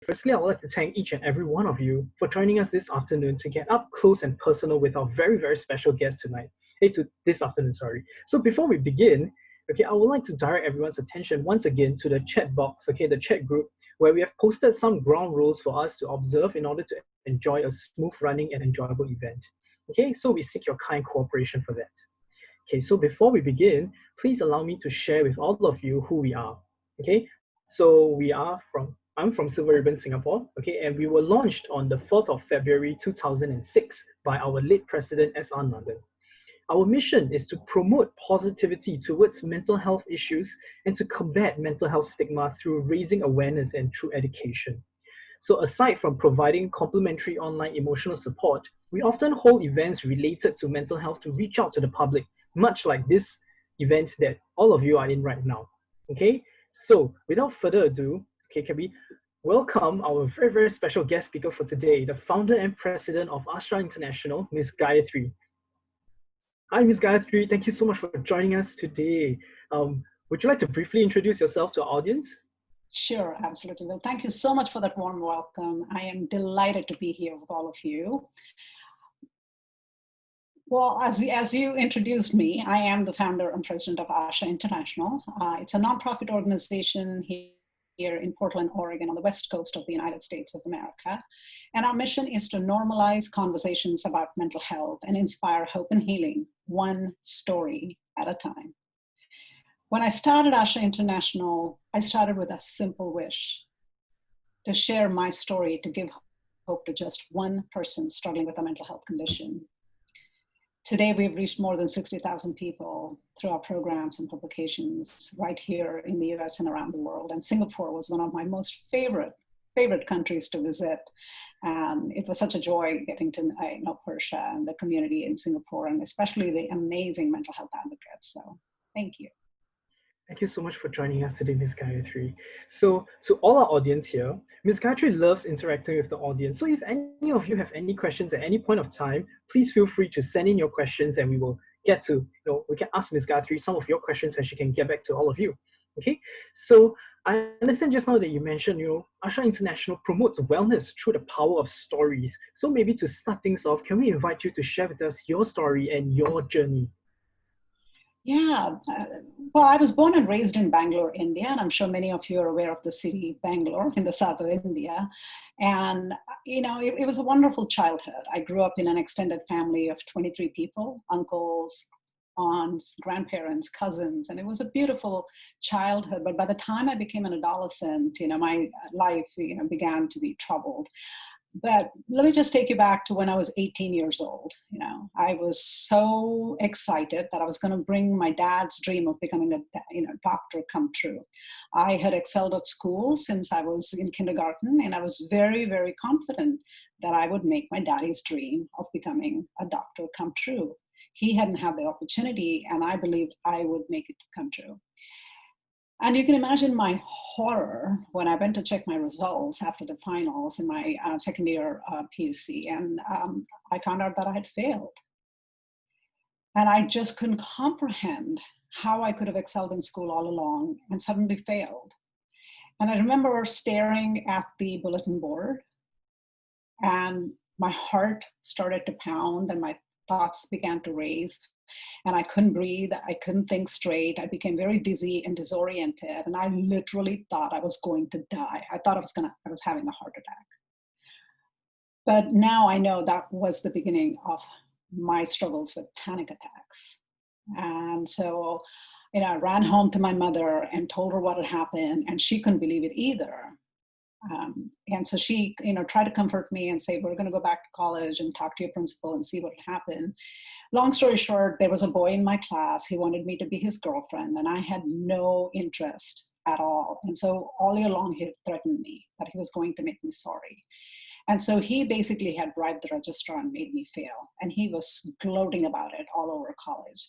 Firstly, I would like to thank each and every one of you for joining us this afternoon to get up close and personal with our very, very special guest tonight. This afternoon, sorry. So before we begin, okay, I would like to direct everyone's attention once again to the chat box, okay, the chat group, where we have posted some ground rules for us to observe in order to enjoy a smooth running and enjoyable event. Okay, so we seek your kind cooperation for that. Okay, so before we begin, please allow me to share with all of you who we are. Okay, so I'm from Silver Ribbon Singapore, okay, and we were launched on the 4th of February 2006 by our late President S.R. Nandan. Our mission is to promote positivity towards mental health issues and to combat mental health stigma through raising awareness and through education. So aside from providing complimentary online emotional support, we often hold events related to mental health to reach out to the public, much like this event that all of you are in right now. Okay, so without further ado, okay, can we welcome our very, very special guest speaker for today, the founder and president of ASHA International, Ms. Gayathri. Hi, Ms. Gayathri, thank you so much for joining us today. Would you like to briefly introduce yourself to our audience? Sure, absolutely. Well, thank you so much for that warm welcome. I am delighted to be here with all of you. Well, as you introduced me, I am the founder and president of ASHA International. It's a nonprofit organization here in Portland, Oregon, on the west coast of the United States of America. And our mission is to normalize conversations about mental health and inspire hope and healing, one story at a time. When I started ASHA International, I started with a simple wish to share my story, to give hope to just one person struggling with a mental health condition. Today, we've reached more than 60,000 people through our programs and publications right here in the US and around the world. And Singapore was one of my most favorite countries to visit. And it was such a joy getting to know Persha and the community in Singapore, and especially the amazing mental health advocates. So thank you. Thank you so much for joining us today, Ms. Gayathri. So to all our audience here, Ms. Gayathri loves interacting with the audience. So if any of you have any questions at any point of time, please feel free to send in your questions and we will get to, we can ask Ms. Gayathri some of your questions and she can get back to all of you. Okay, so I understand just now that you mentioned, ASHA International promotes wellness through the power of stories. So maybe to start things off, can we invite you to share with us your story and your journey? Yeah, well, I was born and raised in Bangalore, India, and I'm sure many of you are aware of the city Bangalore in the south of India. And, it was a wonderful childhood. I grew up in an extended family of 23 people, uncles, aunts, grandparents, cousins, and it was a beautiful childhood. But by the time I became an adolescent, my life, began to be troubled. But let me just take you back to when I was 18 years old. I was so excited that I was going to bring my dad's dream of becoming a doctor come true. I had excelled at school since I was in kindergarten, and I was very, very confident that I would make my daddy's dream of becoming a doctor come true. He hadn't had the opportunity, and I believed I would make it come true. And you can imagine my horror when I went to check my results after the finals in my second year PUC, and I found out that I had failed. And I just couldn't comprehend how I could have excelled in school all along and suddenly failed. And I remember staring at the bulletin board, and my heart started to pound and my thoughts began to race. And I couldn't breathe. I couldn't think straight. I became very dizzy and disoriented. And I literally thought I was going to die. I thought I was having a heart attack. But now I know that was the beginning of my struggles with panic attacks. And so, I ran home to my mother and told her what had happened, and she couldn't believe it either. And so she, tried to comfort me and say, we're going to go back to college and talk to your principal and see what happened. Long story short, there was a boy in my class. He wanted me to be his girlfriend, and I had no interest at all. And so all year long, he threatened me that he was going to make me sorry. And so he basically had bribed the registrar and made me fail. And he was gloating about it all over college.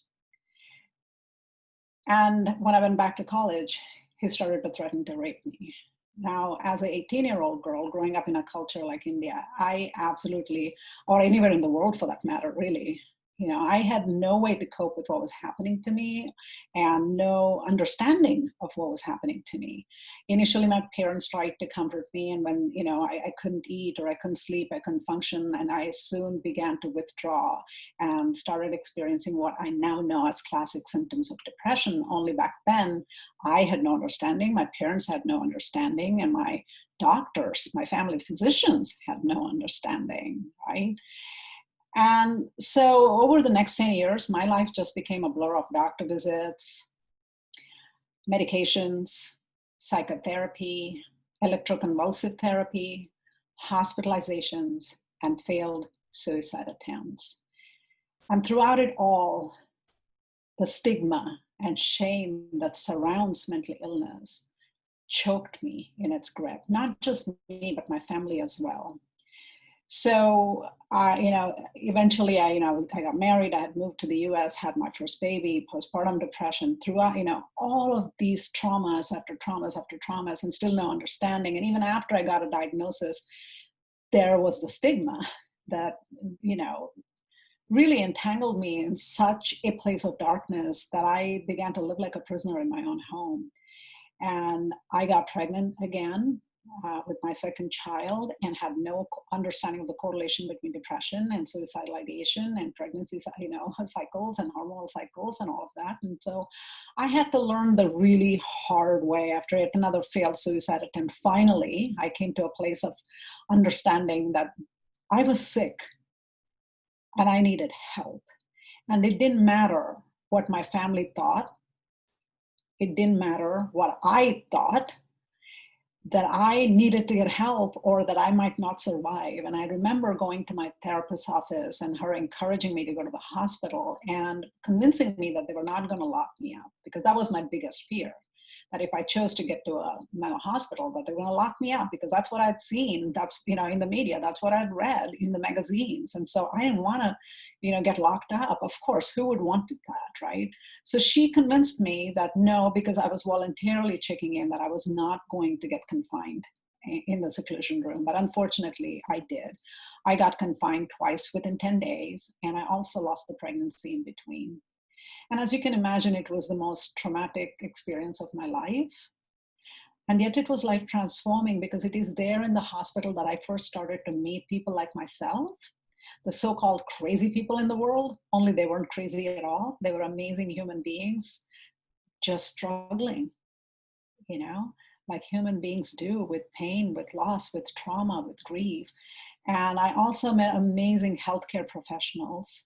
And when I went back to college, he started to threaten to rape me. Now, as an 18-year-old girl growing up in a culture like India, I absolutely, or anywhere in the world for that matter, really, I had no way to cope with what was happening to me and no understanding of what was happening to me. Initially, my parents tried to comfort me, and when I couldn't eat or I couldn't sleep, I couldn't function, and I soon began to withdraw and started experiencing what I now know as classic symptoms of depression. Only back then, I had no understanding, my parents had no understanding, and my doctors, my family physicians had no understanding, right? And so over the next 10 years, my life just became a blur of doctor visits, medications, psychotherapy, electroconvulsive therapy, hospitalizations, and failed suicide attempts. And throughout it all, the stigma and shame that surrounds mental illness choked me in its grip, not just me, but my family as well. So, eventually I got married, I had moved to the US, had my first baby, postpartum depression, throughout, all of these traumas after traumas after traumas, and still no understanding. And even after I got a diagnosis, there was the stigma that, really entangled me in such a place of darkness that I began to live like a prisoner in my own home. And I got pregnant again with my second child and had no understanding of the correlation between depression and suicidal ideation and pregnancy, cycles and hormonal cycles and all of that. And so I had to learn the really hard way after yet another failed suicide attempt. Finally, I came to a place of understanding that I was sick and I needed help. And it didn't matter what my family thought. It didn't matter what I thought, that I needed to get help or that I might not survive. And I remember going to my therapist's office and her encouraging me to go to the hospital and convincing me that they were not going to lock me up, because that was my biggest fear. That if I chose to get to a mental hospital, that they're going to lock me up, because that's what I'd seen. That's, in the media, that's what I'd read in the magazines. And so I didn't want to, get locked up. Of course, who would want that, right? So she convinced me that no, because I was voluntarily checking in, that I was not going to get confined in the seclusion room. But unfortunately, I did. I got confined twice within 10 days, and I also lost the pregnancy in between. And as you can imagine, it was the most traumatic experience of my life. And yet it was life transforming, because it is there in the hospital that I first started to meet people like myself, the so-called crazy people in the world, only they weren't crazy at all. They were amazing human beings, just struggling, like human beings do, with pain, with loss, with trauma, with grief. And I also met amazing healthcare professionals.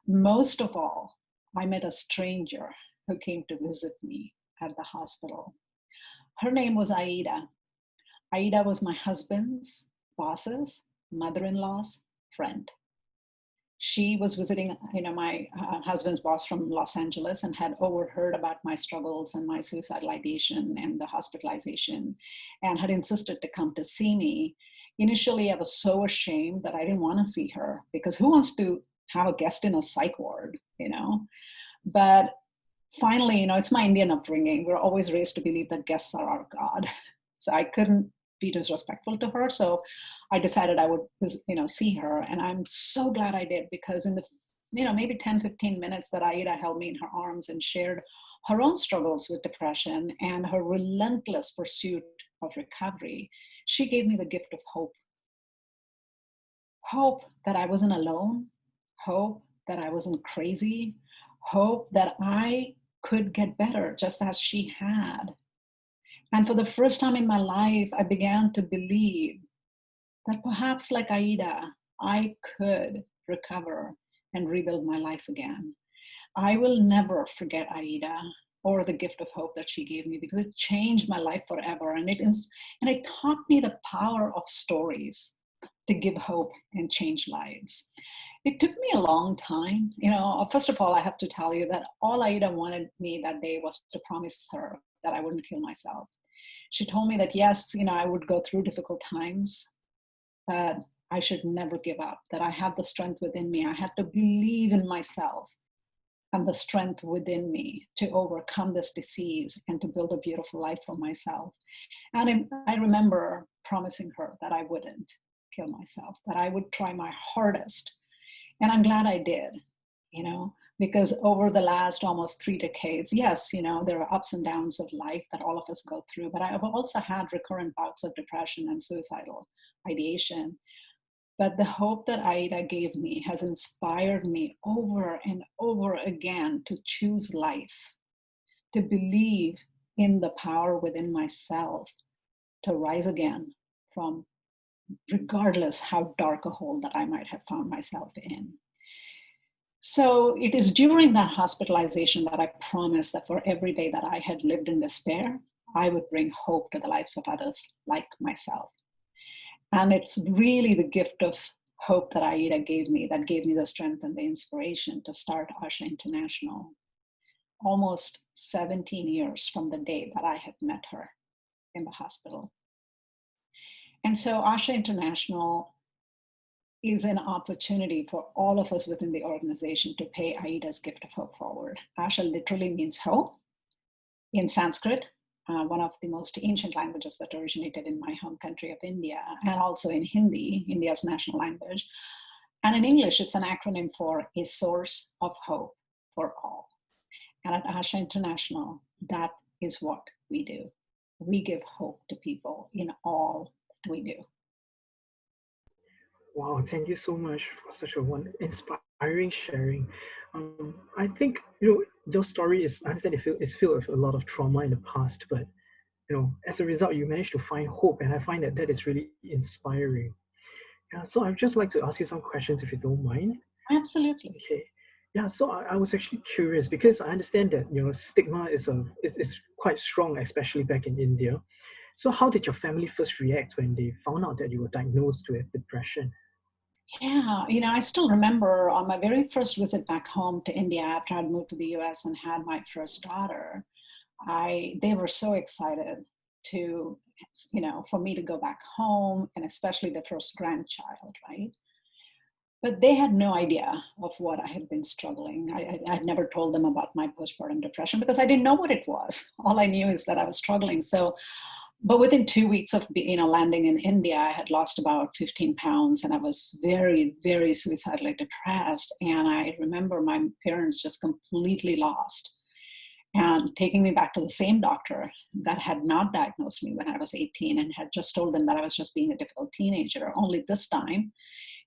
Most of all, I met a stranger who came to visit me at the hospital. Her name was Aida. Aida was my husband's boss's mother-in-law's friend. She was visiting, my husband's boss from Los Angeles, and had overheard about my struggles and my suicidal ideation and the hospitalization, and had insisted to come to see me. Initially, I was so ashamed that I didn't want to see her, because who wants to have a guest in a psych ward, But finally, it's my Indian upbringing. We're always raised to believe that guests are our God. So I couldn't be disrespectful to her. So I decided I would, see her. And I'm so glad I did, because in the, maybe 10, 15 minutes that Aida held me in her arms and shared her own struggles with depression and her relentless pursuit of recovery, she gave me the gift of hope. Hope that I wasn't alone. Hope that I wasn't crazy. Hope that I could get better just as she had. And for the first time in my life, I began to believe that perhaps like Aida, I could recover and rebuild my life again. I will never forget Aida or the gift of hope that she gave me, because it changed my life forever. And it taught me the power of stories to give hope and change lives. It took me a long time. First of all, I have to tell you that all Aida wanted me that day was to promise her that I wouldn't kill myself. She told me that, yes, I would go through difficult times, but I should never give up, that I had the strength within me. I had to believe in myself and the strength within me to overcome this disease and to build a beautiful life for myself. And I remember promising her that I wouldn't kill myself, that I would try my hardest. And I'm glad I did. because over the last almost 3 decades, yes, there are ups and downs of life that all of us go through, but I've also had recurrent bouts of depression and suicidal ideation. But the hope that Aida gave me has inspired me over and over again to choose life, to believe in the power within myself, to rise again from regardless how dark a hole that I might have found myself in. So it is during that hospitalization that I promised that for every day that I had lived in despair, I would bring hope to the lives of others like myself. And it's really the gift of hope that Aida gave me that gave me the strength and the inspiration to start ASHA International almost 17 years from the day that I had met her in the hospital. And so ASHA International is an opportunity for all of us within the organization to pay Aida's gift of hope forward. ASHA literally means hope in Sanskrit, one of the most ancient languages that originated in my home country of India, and also in Hindi, India's national language. And in English, it's an acronym for a source of hope for all. And at ASHA International, that is what we do. We give hope to people in all that we do. Wow, thank you so much for such a inspiring sharing. I think your story is, I understand it's filled with a lot of trauma in the past, but as a result, you managed to find hope, and I find that is really inspiring. Yeah, so I'd just like to ask you some questions if you don't mind. Absolutely. Okay. Yeah, so I was actually curious because I understand that stigma is quite strong, especially back in India. So how did your family first react when they found out that you were diagnosed with depression? Yeah, I still remember on my very first visit back home to India after I'd moved to the US and had my first daughter, they were so excited to, for me to go back home, and especially the first grandchild, right? But they had no idea of what I had been struggling. I'd never told them about my postpartum depression because I didn't know what it was. All I knew is that I was struggling. So, but within 2 weeks of landing in India, I had lost about 15 pounds, and I was very, very suicidally depressed. And I remember my parents just completely lost and taking me back to the same doctor that had not diagnosed me when I was 18 and had just told them that I was just being a difficult teenager. Only this time,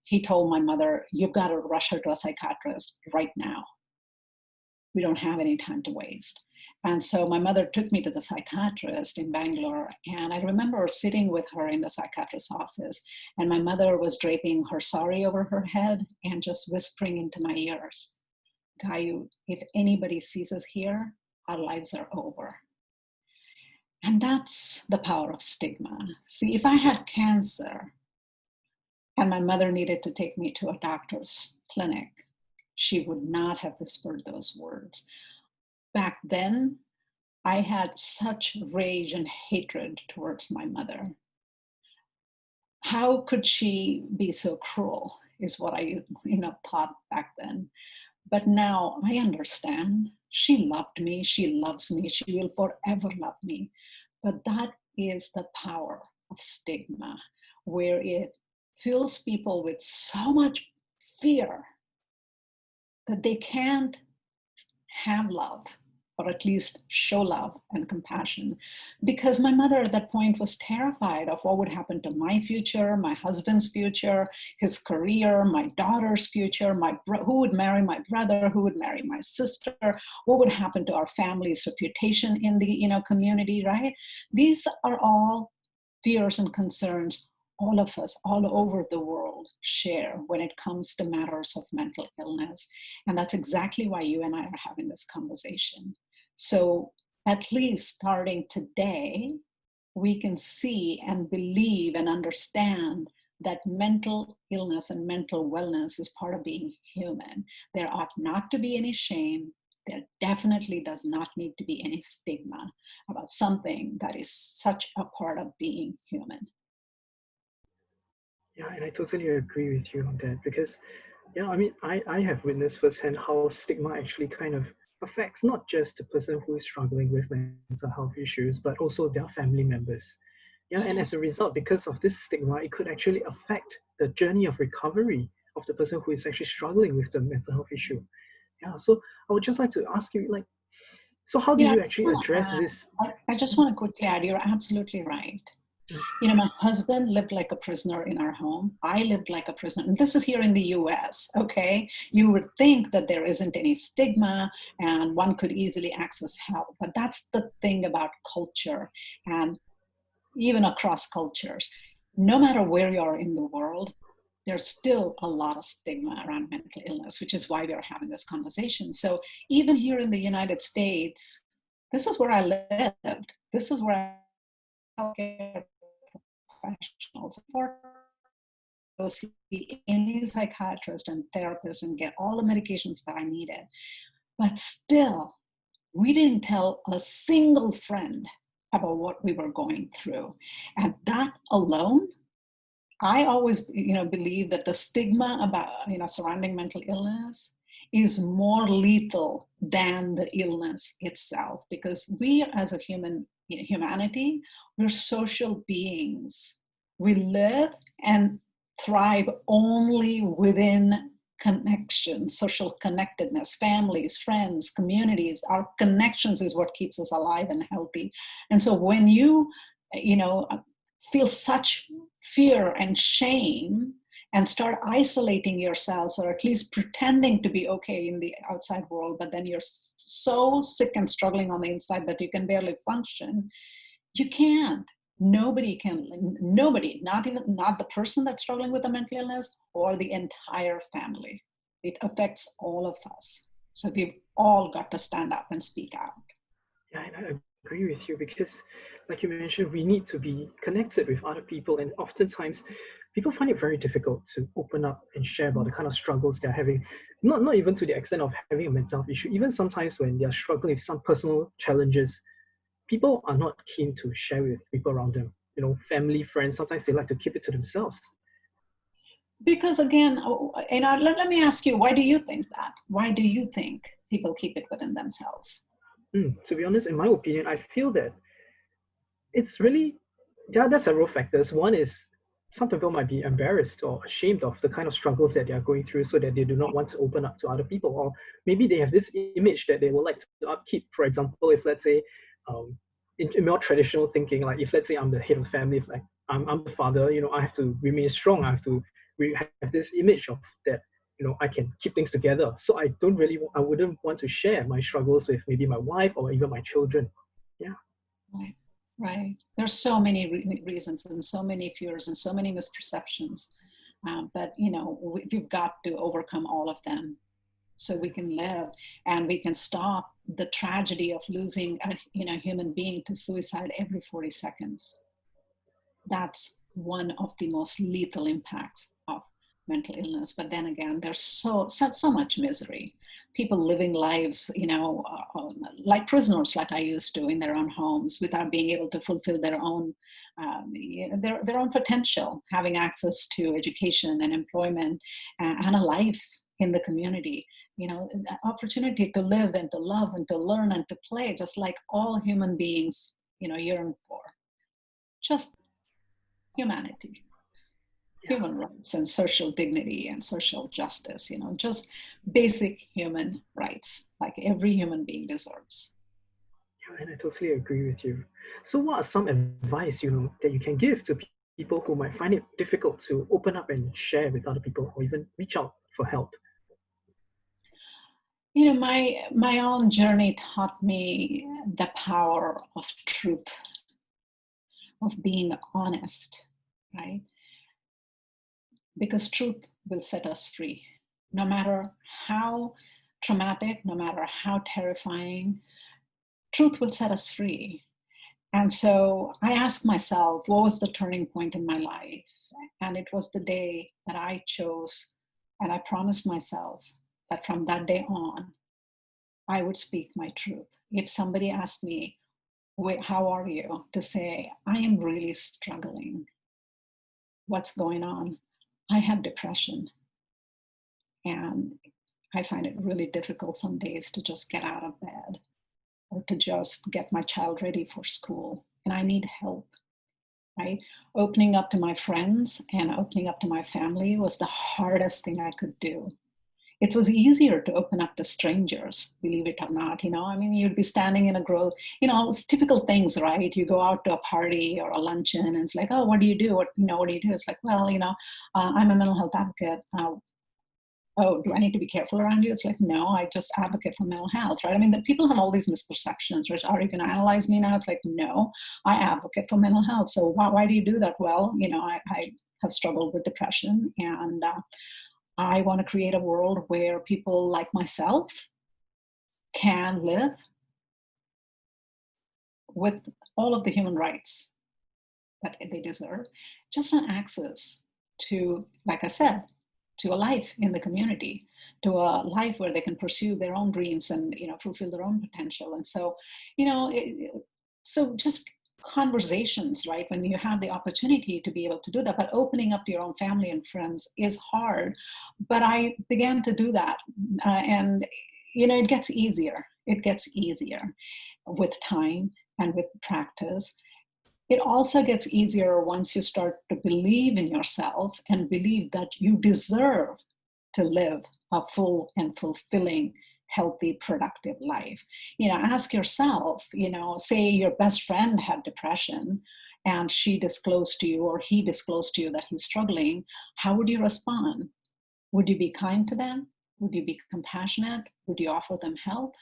he told my mother, "You've got to rush her to a psychiatrist right now. We don't have any time to waste." And so my mother took me to the psychiatrist in Bangalore. And I remember sitting with her in the psychiatrist's office. And my mother was draping her sari over her head and just whispering into my ears, "Gayu, if anybody sees us here, our lives are over." And that's the power of stigma. See, if I had cancer and my mother needed to take me to a doctor's clinic, she would not have whispered those words. Back then, I had such rage and hatred towards my mother. How could she be so cruel, is what I thought back then. But now I understand. She loved me, she loves me, she will forever love me. But that is the power of stigma, where it fills people with so much fear that they can't have love, or at least show love and compassion. Because my mother at that point was terrified of what would happen to my future, my husband's future, his career, my daughter's future, who would marry my brother, who would marry my sister, what would happen to our family's reputation in the community, right? These are all fears and concerns all of us all over the world share when it comes to matters of mental illness. And that's exactly why you and I are having this conversation. So at least starting today, we can see and believe and understand that mental illness and mental wellness is part of being human. There ought not to be any shame. There definitely does not need to be any stigma about something that is such a part of being human. Yeah, and I totally agree with you on that because, yeah, I mean, I have witnessed firsthand how stigma actually kind of affects not just the person who is struggling with mental health issues, but also their family members. Yeah, and as Yes. a result, because of this stigma, it could actually affect the journey of recovery of the person who is actually struggling with the mental health issue. Yeah. So I would just like to ask you, like, so how do You know, you actually address this? I just want to quickly add, you're absolutely right. Mm, You know, my husband lived like a prisoner in our home. I lived like a prisoner. And this is here in the US, okay? You would think that there isn't any stigma and one could easily access help. But that's the thing about culture and even across cultures. No matter where you are in the world, there's still a lot of stigma around mental illness, which is why we are having this conversation. So even here in the United States, this is where I lived. This is where healthcare professionals for go see any psychiatrist and therapist and get all the medications that I needed. But still, we didn't tell a single friend about what we were going through. And that alone, I always, believe that the stigma about, surrounding mental illness is more lethal than the illness itself, because we as a humanity, we're social beings. We live and thrive only within connection, social connectedness, families, friends, communities. Our connections is what keeps us alive and healthy. And so when you know, feel such fear and shame and start isolating yourselves, or at least pretending to be okay in the outside world, but then you're so sick and struggling on the inside that you can barely function, you can't. Nobody can, nobody, not the person that's struggling with a mental illness or the entire family. It affects all of us. So we've all got to stand up and speak out. yeah, and I agree with you because, like you mentioned, we need to be connected with other people, and oftentimes people find it very difficult to open up and share about the kind of struggles they're having. Not even to the extent of having a mental health issue. Even sometimes when they're struggling with some personal challenges, people are not keen to share with people around them. You know, family, friends. Sometimes they like to keep it to themselves. Because again, let me ask you, why do you think that? Why do you think people keep it within themselves? To be honest, in my opinion, I feel that it's really there are several factors. One is some people might be embarrassed or ashamed of the kind of struggles that they are going through, so that they do not want to open up to other people, or maybe they have this image that they would like to upkeep. For example, if let's say, um, in more traditional thinking, like if let's say I'm the head of the family, if like I'm the father, you know, I have to remain strong. I have to have this image of that. You know, I can keep things together. So I wouldn't want to share my struggles with maybe my wife or even my children. Yeah. Right, right. There's so many reasons and so many fears and so many misperceptions. But we've got to overcome all of them so we can live and we can stop the tragedy of losing a human being to suicide every 40 seconds. That's one of the most lethal impacts of mental illness. But then again, there's so much misery. People living lives, like prisoners, like I used to, in their own homes, without being able to fulfill their own their own potential, having access to education and employment and a life in the community. The opportunity to live and to love and to learn and to play, just like all human beings, yearn for. Just humanity, Yeah. human rights and social dignity and social justice, just basic human rights like every human being deserves. Yeah, and I totally agree with you. So, what are some advice that you can give to people who might find it difficult to open up and share with other people, or even reach out for help? My own journey taught me the power of truth, of being honest, right? Because truth will set us free. No matter how traumatic, no matter how terrifying, truth will set us free. And so I asked myself, what was the turning point in my life? And it was the day that I chose, and I promised myself that from that day on, I would speak my truth. If somebody asked me, wait, how are you? To say, I am really struggling. What's going on? I have depression. And I find it really difficult some days to just get out of bed or to just get my child ready for school. And I need help, right? Opening up to my friends and opening up to my family was the hardest thing I could do. It was easier to open up to strangers, believe it or not. I mean, you'd be standing in a grove, it's typical things, right? You go out to a party or a luncheon and it's like, oh, what do you do? What do you do? It's like, well, I'm a mental health advocate. Oh, do I need to be careful around you? It's like, no, I just advocate for mental health, right? I mean, the people have all these misperceptions, right? Are you going to analyze me now? It's like, no, I advocate for mental health. So why do you do that? Well, I have struggled with depression, and I want to create a world where people like myself can live with all of the human rights that they deserve, just on access to, like I said, to a life in the community, to a life where they can pursue their own dreams and fulfill their own potential. And so, so just conversations, right? When you have the opportunity to be able to do that, but opening up to your own family and friends is hard. But I began to do that, and it gets easier. It gets easier with time and with practice. It also gets easier once you start to believe in yourself and believe that you deserve to live a full and fulfilling, healthy, productive life. Ask yourself, say your best friend had depression and she disclosed to you or he disclosed to you that he's struggling, how would you respond? Would you be kind to them? Would you be compassionate? Would you offer them help?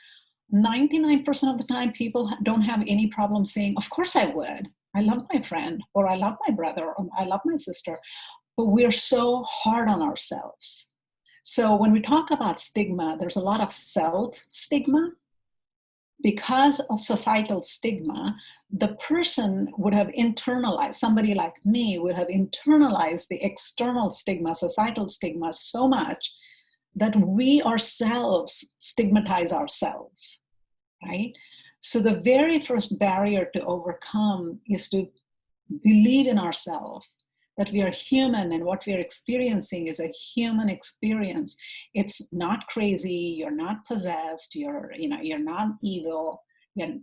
99% of the time, people don't have any problem saying, of course I would. I love my friend, or I love my brother, or I love my sister. But we're so hard on ourselves. So when we talk about stigma, there's a lot of self-stigma. Because of societal stigma, the person would have internalized, somebody like me would have internalized the external stigma, societal stigma so much that we ourselves stigmatize ourselves, right? So the very first barrier to overcome is to believe in ourselves, that we are human and what we are experiencing is a human experience. It's not crazy, you're not possessed, you're not evil, you're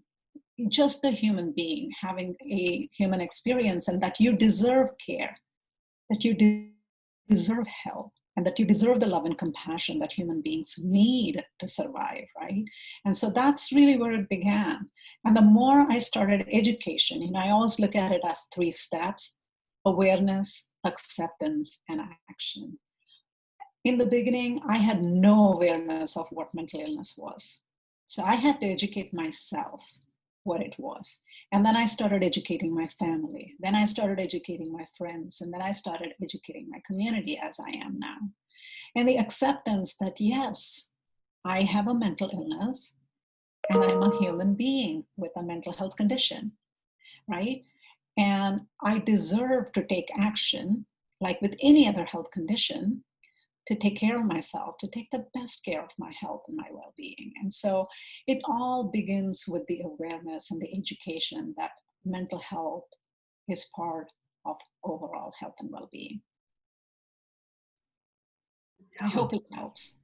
just a human being having a human experience, and that you deserve care, that you deserve help, and that you deserve the love and compassion that human beings need to survive, right? And so that's really where it began. And the more I started education, I always look at it as 3 steps: awareness, acceptance, and action. In the beginning, I had no awareness of what mental illness was. So I had to educate myself what it was. And then I started educating my family. Then I started educating my friends. And then I started educating my community as I am now. And the acceptance that, yes, I have a mental illness and I'm a human being with a mental health condition, right? And I deserve to take action, like with any other health condition, to take care of myself, to take the best care of my health and my well-being. And so it all begins with the awareness and the education that mental health is part of overall health and well-being. I hope it helps.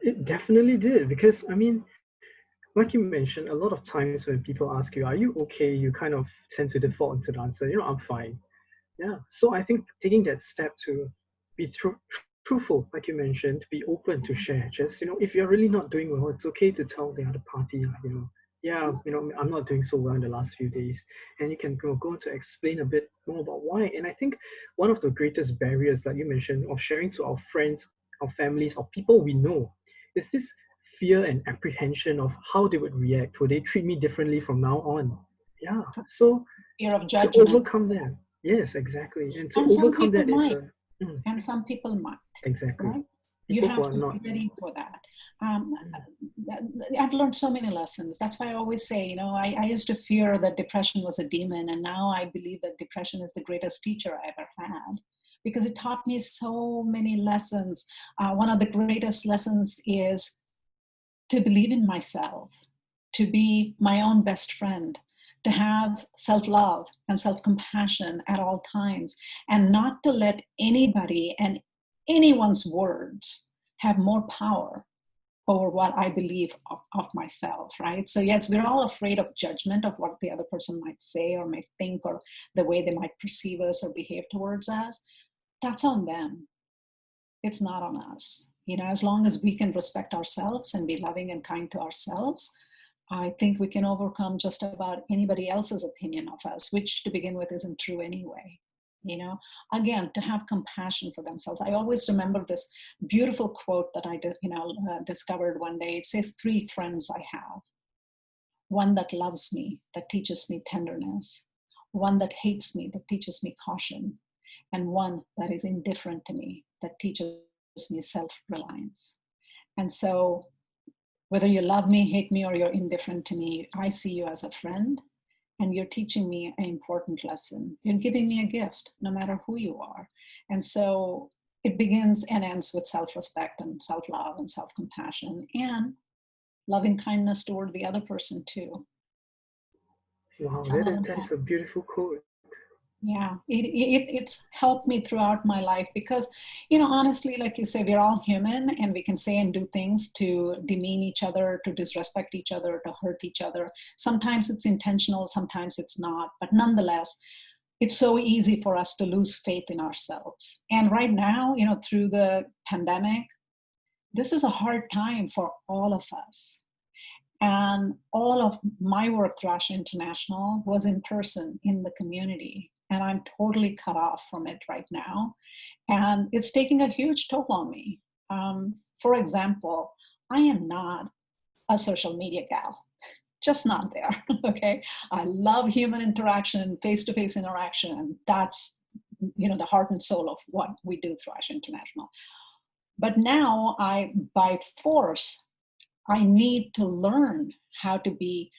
It definitely did, because I mean, like you mentioned, a lot of times when people ask you, are you okay? You kind of tend to default into the answer, I'm fine. Yeah. So I think taking that step to be truthful, like you mentioned, be open to share. Just, if you're really not doing well, it's okay to tell the other party, yeah, I'm not doing so well in the last few days. And you can go on to explain a bit more about why. And I think one of the greatest barriers that you mentioned of sharing to our friends, our families, or people we know is this fear and apprehension of how they would react. Will they treat me differently from now on? Yeah. So Fear of to judgment. overcome that, yes, exactly. And to And some overcome people that is might. a And some people might, exactly right? You people who have are to not. be ready for that. I've learned so many lessons. That's why I always say, I used to fear that depression was a demon, and now I believe that depression is the greatest teacher I ever had, because it taught me so many lessons. One of the greatest lessons is to believe in myself, to be my own best friend, to have self-love and self-compassion at all times, and not to let anybody and anyone's words have more power over what I believe of myself, right? So yes, we're all afraid of judgment, of what the other person might say or might think, or the way they might perceive us or behave towards us. That's on them. It's not on us. As long as we can respect ourselves and be loving and kind to ourselves, I think we can overcome just about anybody else's opinion of us, which to begin with isn't true anyway. Again, to have compassion for themselves. I always remember this beautiful quote that I discovered one day. It says, 3 friends I have: one that loves me, that teaches me tenderness; one that hates me, that teaches me caution; and one that is indifferent to me, that teaches me self-reliance. And so, whether you love me, hate me, or you're indifferent to me, I see you as a friend, and you're teaching me an important lesson. You're giving me a gift, no matter who you are. And so it begins and ends with self-respect and self-love and self-compassion and loving kindness toward the other person too. Wow, Um, that is a beautiful quote. yeah, it's helped me throughout my life because, honestly, like you say, we're all human and we can say and do things to demean each other, to disrespect each other, to hurt each other. Sometimes it's intentional, sometimes it's not. But nonetheless, it's so easy for us to lose faith in ourselves. And right now, through the pandemic, this is a hard time for all of us. And all of my work through ASHA International was in person in the community. And I'm totally cut off from it right now. And it's taking a huge toll on me. For example, I am not a social media gal, just not there. Okay. I love human interaction, face to face interaction. And that's, the heart and soul of what we do through ASHA International. But now by force, I need to learn how to be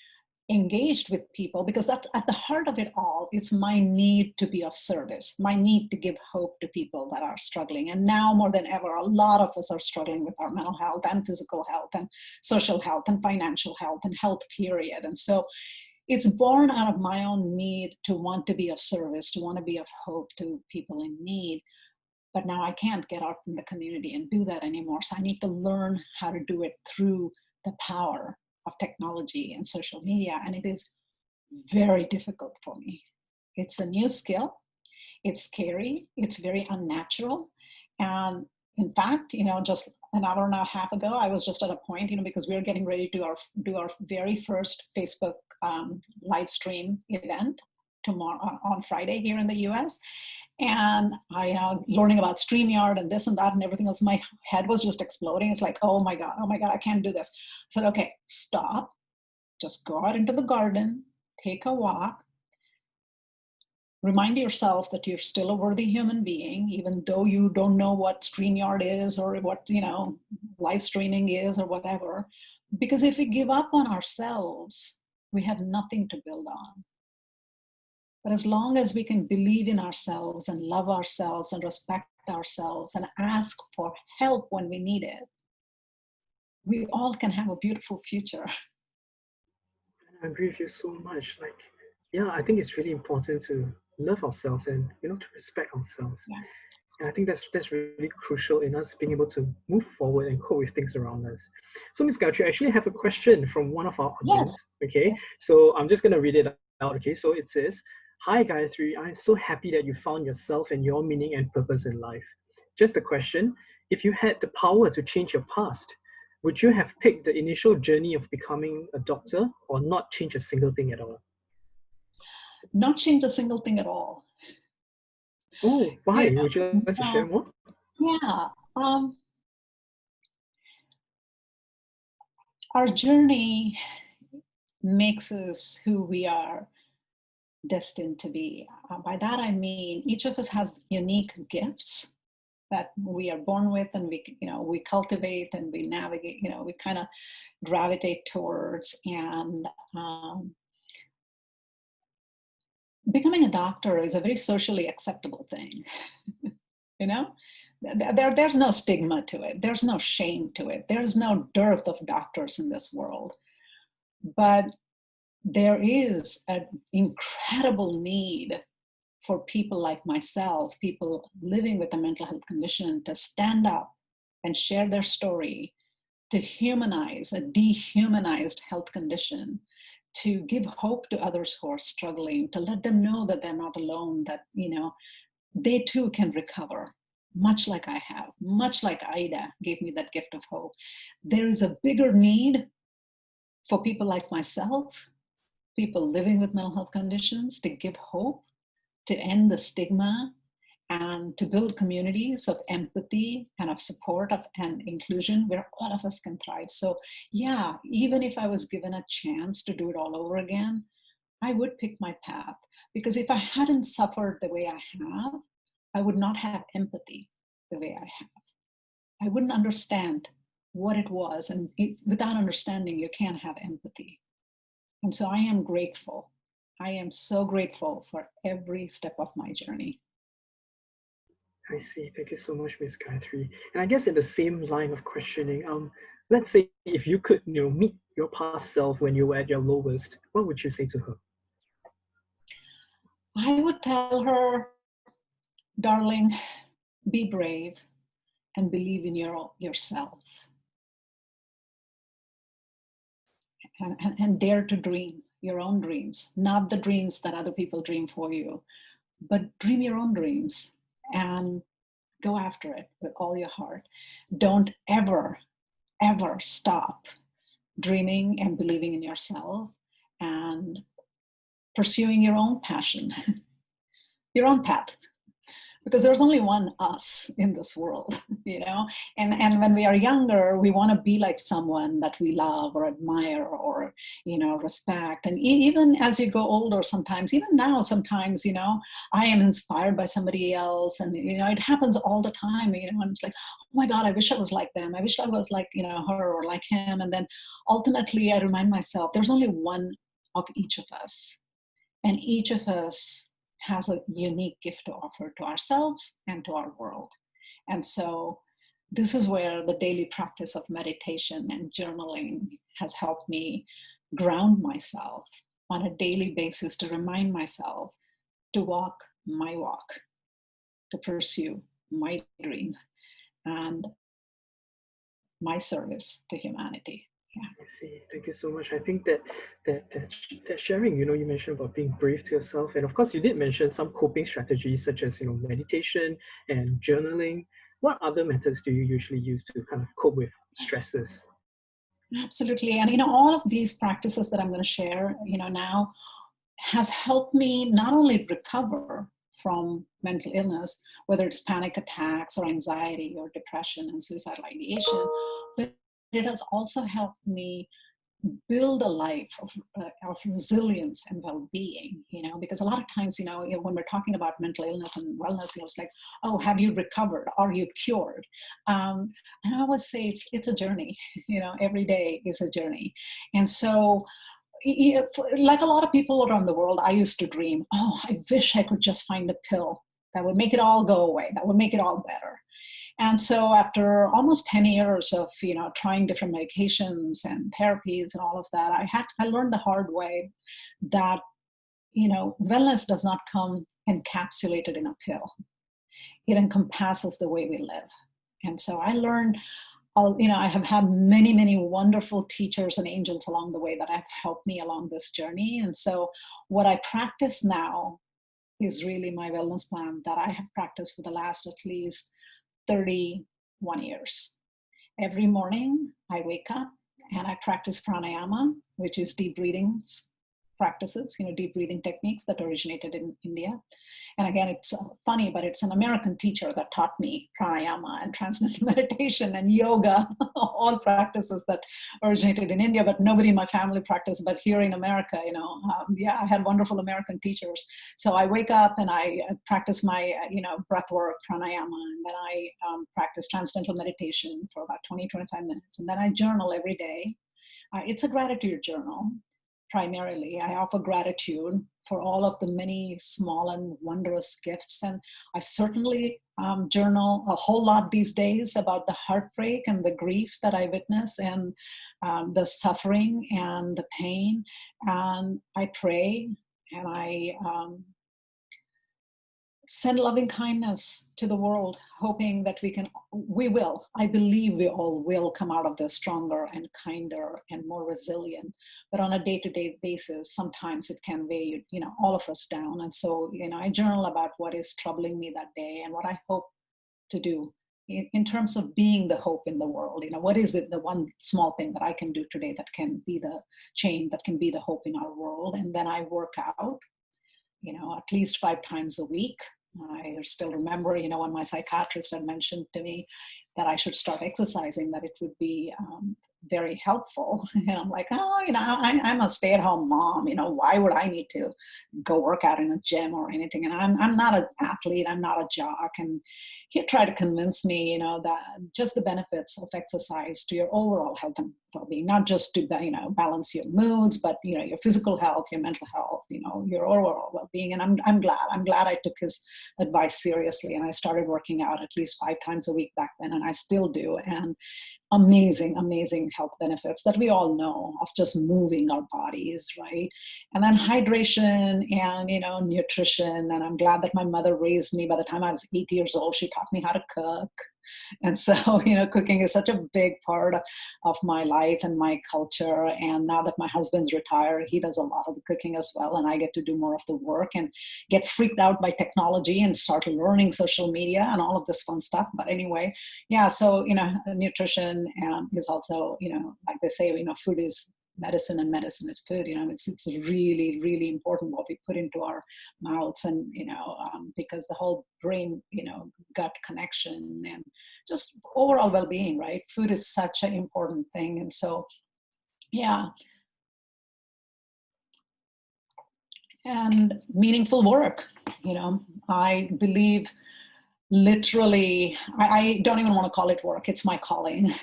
engaged with people because that's at the heart of it all. It's my need to be of service, my need to give hope to people that are struggling. And now more than ever, a lot of us are struggling with our mental health and physical health and social health and financial health and health, period. And so it's born out of my own need to want to be of service, to want to be of hope to people in need. But now I can't get out in the community and do that anymore. So I need to learn how to do it through the power of technology and social media. And it is very difficult for me. It's a new skill. It's scary. It's very unnatural. And in fact, just an hour and a half ago, I was just at a point, because we are getting ready to do our very first Facebook live stream event tomorrow on Friday here in the US. And I learning about StreamYard and this and that and everything else. My head was just exploding. It's like, oh my God, I can't do this. I said, okay, stop. Just go out into the garden, take a walk. Remind yourself that you're still a worthy human being, even though you don't know what StreamYard is or what, live streaming is or whatever. Because if we give up on ourselves, we have nothing to build on. But as long as we can believe in ourselves and love ourselves and respect ourselves and ask for help when we need it, we all can have a beautiful future. I agree with you so much. Like, yeah, I think it's really important to love ourselves and to respect ourselves. Yeah. And I think that's really crucial in us being able to move forward and cope with things around us. So, Ms. Gayathri, I actually have a question from one of our Yes. audience. Okay, Yes. so I'm just gonna read it out. Okay, so it says, "Hi Gayathri, I'm so happy that you found yourself and your meaning and purpose in life. Just a question: if you had the power to change your past, would you have picked the initial journey of becoming a doctor or not change a single thing at all?" Not change a single thing at all. Oh, why? You Would you like to share know, more? yeah. Our journey makes us who we are destined to be. By that I mean each of us has unique gifts that we are born with, and we cultivate and we navigate. We kind of gravitate towards. And becoming a doctor is a very socially acceptable thing. you know, there's no stigma to it. There's no shame to it. There's no dearth of doctors in this world. But there is an incredible need for people like myself, people living with a mental health condition, to stand up and share their story, to humanize a dehumanized health condition, to give hope to others who are struggling, to let them know that they're not alone, that they too can recover. much like I have, much like Ida gave me that gift of hope, there is a bigger need for people like myself, people living with mental health conditions, to give hope, to end the stigma, and to build communities of empathy and of support of and inclusion where all of us can thrive. So yeah, even if I was given a chance to do it all over again, I would pick my path, because if I hadn't suffered the way I have, I would not have empathy the way I have. I wouldn't understand what it was, and without understanding, you can't have empathy. And so I am grateful. I am so grateful for every step of my journey. I see. Thank you so much, Miss Gayathri. And I guess in the same line of questioning, let's say if you could, meet your past self when you were at your lowest, what would you say to her? I would tell her, darling, be brave and believe in yourself, and dare to dream your own dreams, not the dreams that other people dream for you, but dream your own dreams and go after it with all your heart. Don't ever stop dreaming and believing in yourself and pursuing your own passion, your own path, because there's only one us in this world, and when we are younger, we want to be like someone that we love or admire or respect. And even as you grow older, sometimes, even now, sometimes, I am inspired by somebody else, and it happens all the time, and it's like, oh my god, I wish I was like them, I wish I was like her or like him. And then ultimately I remind myself there's only one of each of us, and each of us has a unique gift to offer to ourselves and to our world. And so this is where the daily practice of meditation and journaling has helped me ground myself on a daily basis, to remind myself to walk my walk, to pursue my dream and my service to humanity. Yeah. I see. Thank you so much. I think that sharing, you mentioned about being brave to yourself, and of course, you did mention some coping strategies such as meditation and journaling. What other methods do you usually use to kind of cope with stresses? Absolutely. And all of these practices that I'm going to share, now has helped me not only recover from mental illness, whether it's panic attacks or anxiety or depression and suicidal ideation, but it has also helped me build a life of resilience and well-being, because a lot of times, when we're talking about mental illness and wellness, it's like, oh, have you recovered? Are you cured? And I always say it's a journey. Every day is a journey. And so, like a lot of people around the world, I used to dream, oh, I wish I could just find a pill that would make it all go away, that would make it all better. And so after almost 10 years of trying different medications and therapies and all of that, I learned the hard way that wellness does not come encapsulated in a pill. It encompasses the way we live. And so I learned, I have had many wonderful teachers and angels along the way that have helped me along this journey. And so what I practice now is really my wellness plan that I have practiced for the last at least 31 years. Every morning I wake up and I practice pranayama, which is deep breathing practices, deep breathing techniques that originated in India. And again, it's funny, but it's an American teacher that taught me pranayama and transcendental meditation and yoga, all practices that originated in India, but nobody in my family practiced. But here in America, I had wonderful American teachers. So I wake up and I practice my, breath work, pranayama, and then I practice transcendental meditation for about 20-25 minutes. And then I journal every day. It's a gratitude journal. Primarily, I offer gratitude for all of the many small and wondrous gifts. And I certainly journal a whole lot these days about the heartbreak and the grief that I witness, and the suffering and the pain. And I pray and I send loving kindness to the world, hoping that I believe we all will come out of this stronger and kinder and more resilient. But on a day-to-day basis, sometimes it can weigh, all of us down. And so, I journal about what is troubling me that day and what I hope to do in terms of being the hope in the world. What is it, the one small thing that I can do today that can be the change, that can be the hope in our world? And then I work out, at least 5 times a week. I still remember, when my psychiatrist had mentioned to me that I should start exercising, that it would be very helpful. And I'm like, I'm a stay-at-home mom. Why would I need to go work out in a gym or anything? And I'm not an athlete. I'm not a jock. And he tried to convince me, that just the benefits of exercise to your overall health and well-being, not just to, balance your moods, but, your physical health, your mental health, your overall well-being. And I'm glad I took his advice seriously. And I started working out at least 5 times a week back then. And I still do. And amazing health benefits that we all know of just moving our bodies, right? And then hydration and, nutrition. And I'm glad that my mother raised me. By the time I was 8 years old, she taught me how to cook. And so, cooking is such a big part of my life and my culture. And now that my husband's retired, he does a lot of the cooking as well. And I get to do more of the work and get freaked out by technology and start learning social media and all of this fun stuff. But anyway, yeah, so, nutrition is also, like they say, food is medicine and medicine is food. It's really important what we put into our mouths, and because the whole brain gut connection and just overall well-being, right? Food is such an important thing. And so yeah, and meaningful work. I believe literally, I don't even want to call it work. It's my calling.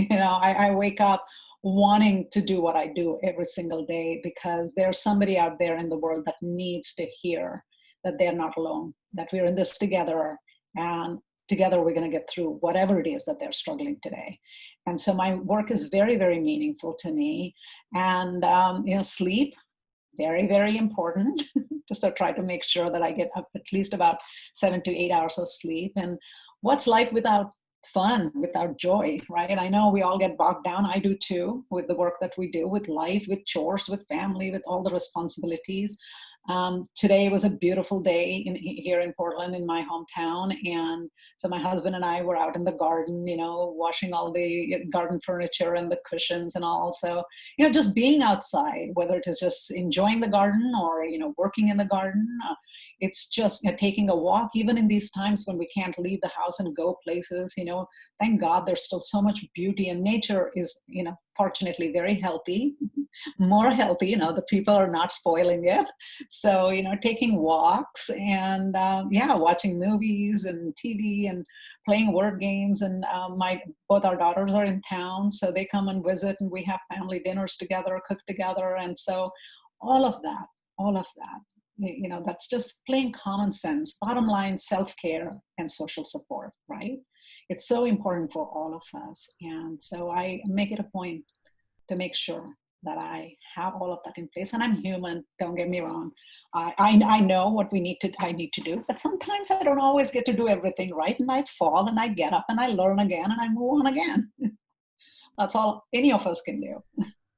I wake up wanting to do what I do every single day, because there's somebody out there in the world that needs to hear that they're not alone, that we're in this together, and together we're going to get through whatever it is that they're struggling today. And so my work is very meaningful to me. And sleep, very important. Just to try to make sure that I get up at least about 7 to 8 hours of sleep. And what's life without fun, without joy, right? I know we all get bogged down. I do too, with the work that we do, with life, with chores, with family, with all the responsibilities. Today was a beautiful day here in Portland, in my hometown. And so my husband and I were out in the garden, washing all the garden furniture and the cushions and all. So, just being outside, whether it is just enjoying the garden or, working in the garden, it's just taking a walk, even in these times when we can't leave the house and go places. Thank God there's still so much beauty, and nature is, fortunately very healthy, more healthy. The people are not spoiling it. So, taking walks and watching movies and TV and playing word games. And both our daughters are in town, so they come and visit, and we have family dinners together, cook together. And so all of that, that's just plain common sense. Bottom line, self-care and social support, right? It's so important for all of us. And so I make it a point to make sure that I have all of that in place. And I'm human, don't get me wrong. I know what I need to do, but sometimes I don't always get to do everything right. And I fall and I get up and I learn again and I move on again. That's all any of us can do.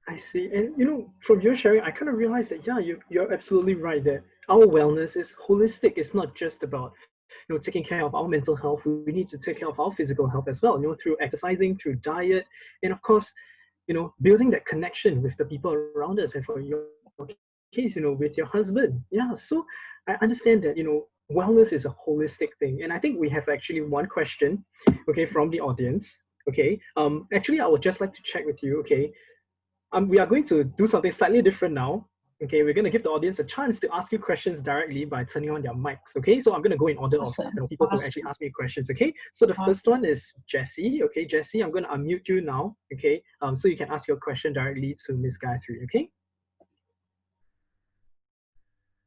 I see. And from your sharing, I kind of realized that, yeah, you're absolutely right that our wellness is holistic. It's not just about, taking care of our mental health. We need to take care of our physical health as well, through exercising, through diet, and of course, building that connection with the people around us. And for your case, with your husband. Yeah. So I understand that, wellness is a holistic thing. And I think we have actually one question, okay, from the audience. Okay. Actually, I would just like to check with you, okay. We are going to do something slightly different now. Okay, we're going to give the audience a chance to ask you questions directly by turning on their mics. Okay, so I'm going to go in order of people who actually ask me questions. Okay, so the first one is Jessie. Okay, Jessie, I'm going to unmute you now. Okay, so you can ask your question directly to Miss Gayathri. Okay.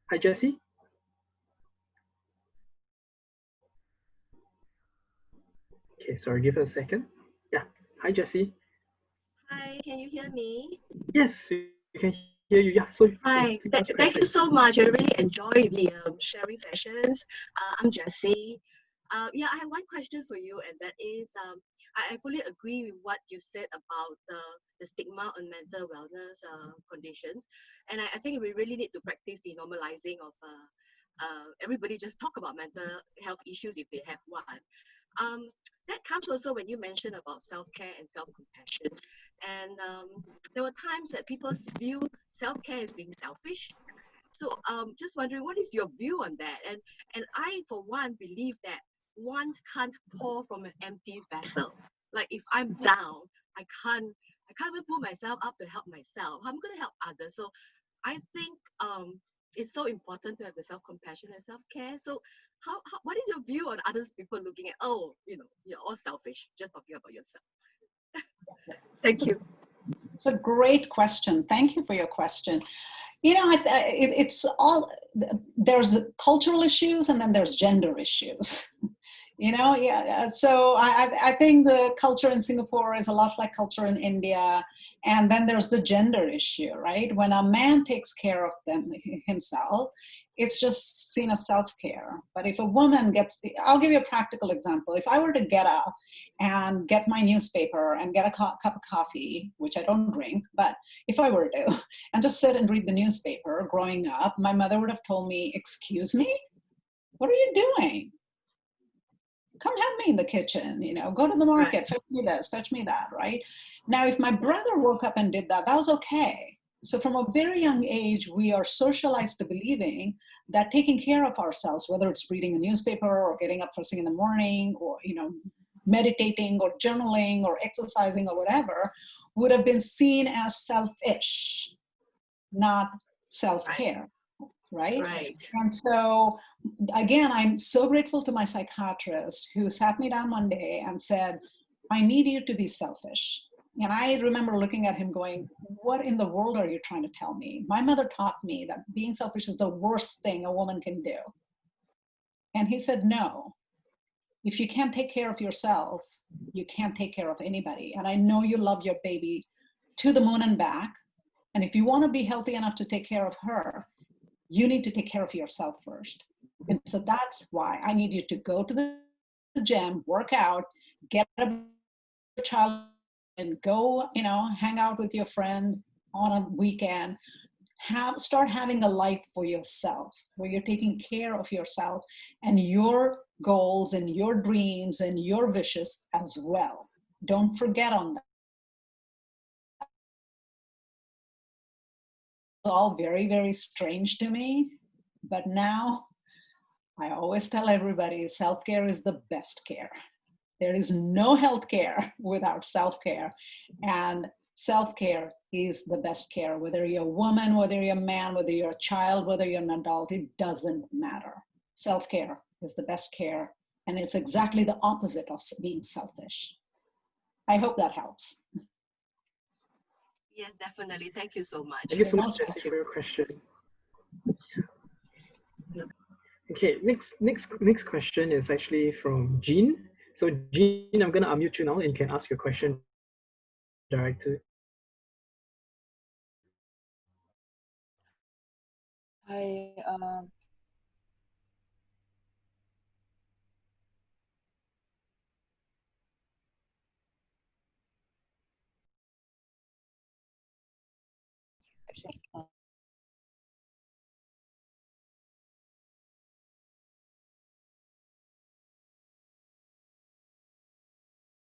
Hi, Jessie. Okay, sorry, give her a second. Yeah. Hi, Jessie. Hi, can you hear me? Yes, we can hear you. Yeah. So hi, thank you so much. I really enjoy the sharing sessions. I'm Jessie. I have one question for you, and that is, I fully agree with what you said about the stigma on mental wellness conditions, and I think we really need to practice the normalizing of everybody just talk about mental health issues if they have one. That comes also when you mentioned about self-care and self-compassion. And there were times that people view self-care as being selfish. So just wondering, what is your view on that? And I, for one, believe that one can't pour from an empty vessel. Like if I'm down, I can't even pull myself up to help myself. I'm going to help others. So I think it's so important to have the self-compassion and self-care. So what is your view on others people looking at, oh, you're all selfish, just talking about yourself? Thank you. It's a great question. Thank you for your question. It's all, there's cultural issues and then there's gender issues. So I think the culture in Singapore is a lot like culture in India. And then there's the gender issue, right? When a man takes care of himself, it's just seen as self-care. But if a woman I'll give you a practical example. If I were to get up and get my newspaper and get a cup of coffee, which I don't drink, but if I were to, and just sit and read the newspaper growing up, my mother would have told me, excuse me, what are you doing? Come help me in the kitchen, go to the market, fetch me this, fetch me that, right? Now, if my brother woke up and did that, that was okay. So from a very young age, we are socialized to believing that taking care of ourselves, whether it's reading a newspaper or getting up first thing in the morning or, meditating or journaling or exercising or whatever, would have been seen as selfish, not self-care. Right? And so, again, I'm so grateful to my psychiatrist who sat me down one day and said, I need you to be selfish. And I remember looking at him going, what in the world are you trying to tell me? My mother taught me that being selfish is the worst thing a woman can do. And he said, no, if you can't take care of yourself, you can't take care of anybody. And I know you love your baby to the moon and back. And if you want to be healthy enough to take care of her, you need to take care of yourself first. And so that's why I need you to go to the gym, work out, get a child, and go, hang out with your friend on a weekend. Start having a life for yourself where you're taking care of yourself and your goals and your dreams and your wishes as well. Don't forget on that. It's all very, very strange to me, but now I always tell everybody self-care is the best care. There is no healthcare without self-care, and self-care is the best care. Whether you're a woman, whether you're a man, whether you're a child, whether you're an adult, it doesn't matter. Self-care is the best care, and it's exactly the opposite of being selfish. I hope that helps. Yes, definitely. Thank you so much. Thank you so much, Jessica, for your question. Okay, next question is actually from Jean. So Jean, I'm going to unmute you now and you can ask your question direct to. Hi,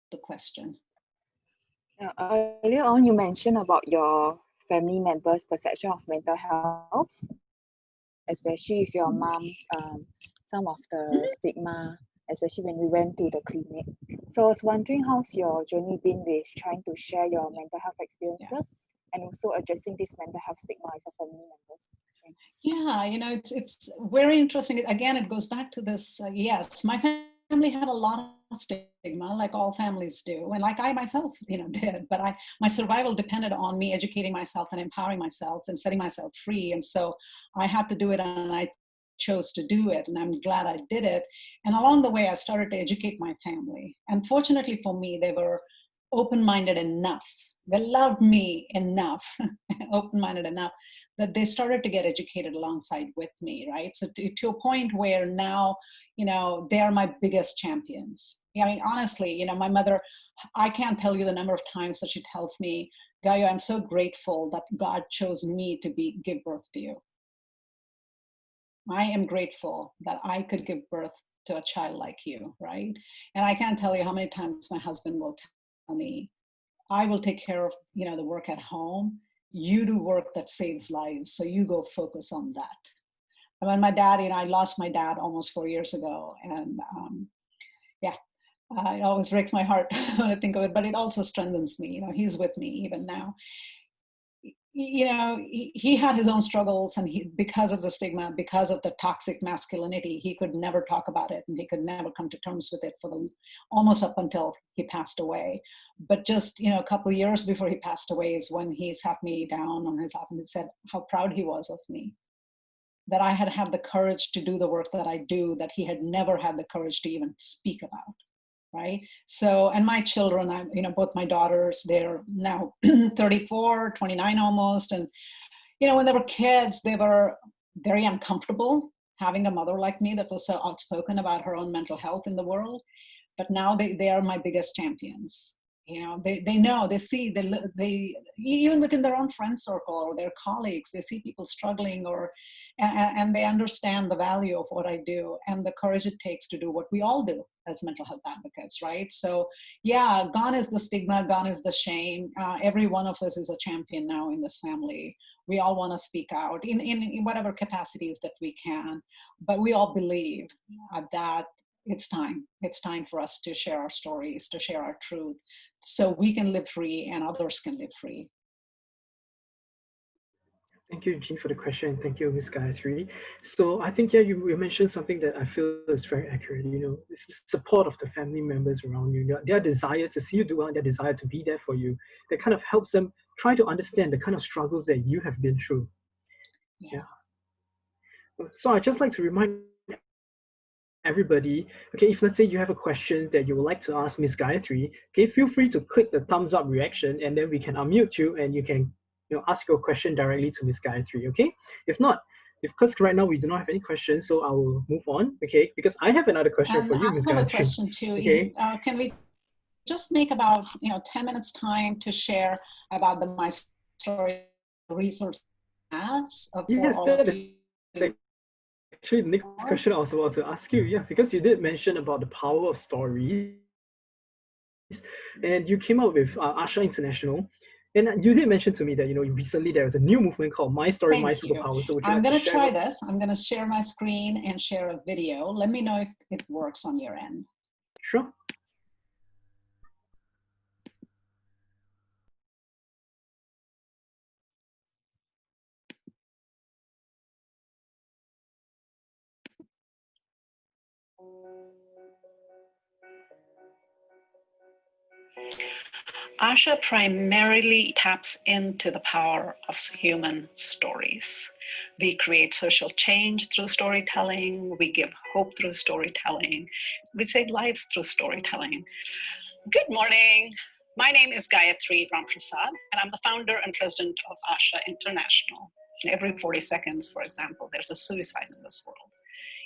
the question. earlier on, you mentioned about your family members' perception of mental health, especially if your mom's some of the stigma, especially when you went to the clinic. So I was wondering, how's your journey been with trying to share your mental health experiences and also addressing this mental health stigma with your family members? Thanks. Yeah, it's very interesting. Again, it goes back to this. Yes, my family had a lot of stigma, like all families do, and like I myself, did. But my survival depended on me educating myself and empowering myself and setting myself free. And so I had to do it, and I chose to do it, and I'm glad I did it. And along the way, I started to educate my family. And fortunately for me, they were open-minded enough. They loved me enough, open-minded enough, that they started to get educated alongside with me, right? So to a point where now, they are my biggest champions. I mean, honestly, my mother, I can't tell you the number of times that she tells me, Gayo, I'm so grateful that God chose me to give birth to you. I am grateful that I could give birth to a child like you, right? And I can't tell you how many times my husband will tell me, I will take care of, the work at home. You do work that saves lives, so you go focus on that. And when my dad, I lost my dad almost 4 years ago, and yeah, it always breaks my heart when I think of it, but it also strengthens me. He's with me even now. He had his own struggles, and because of the stigma, because of the toxic masculinity, he could never talk about it, and he could never come to terms with it for almost up until he passed away. But just a couple of years before he passed away is when he sat me down on his lap and said how proud he was of me, that I had had the courage to do the work that I do, that he had never had the courage to even speak about. Right. So, and my children, both my daughters, they're now 34, 29 almost. And, when they were kids, they were very uncomfortable having a mother like me that was so outspoken about her own mental health in the world. But now they are my biggest champions. They know, they see, they even within their own friend circle or their colleagues, they see people struggling and they understand the value of what I do and the courage it takes to do what we all do as mental health advocates, right? So yeah, gone is the stigma, gone is the shame. Every one of us is a champion now in this family. We all want to speak out in whatever capacities that we can, but we all believe that it's time. It's time for us to share our stories, to share our truth, so we can live free and others can live free. Thank you, Jean, for the question, and thank you, Ms. Gayathri. So I think, yeah, you mentioned something that I feel is very accurate. It's the support of the family members around you, their desire to see you do well, their desire to be there for you, that kind of helps them try to understand the kind of struggles that you have been through. Yeah. So I'd just like to remind everybody, okay, if let's say you have a question that you would like to ask Ms. Gayathri, okay, feel free to click the thumbs up reaction and then we can unmute you and you can ask your question directly to Ms. Gayathri, okay? If not, because right now we do not have any questions, so I will move on, okay? Because I have another question for you, Ms. Gayathri. I have a question too. Okay. Can we just make about 10 minutes time to share about the My Story resource apps for all of you? Actually, the next question I was about to ask you, yeah, because you did mention about the power of stories, and you came up with ASHA International, and you did mention to me that recently there was a new movement called My Story, My Superpower. So I'm going to try this. I'm going to share my screen and share a video. Let me know if it works on your end. Sure. ASHA primarily taps into the power of human stories. We create social change through storytelling. We give hope through storytelling. We save lives through storytelling. Good morning. My name is Gayathri Ramprasad, and I'm the founder and president of ASHA International. And every 40 seconds, for example, there's a suicide in this world.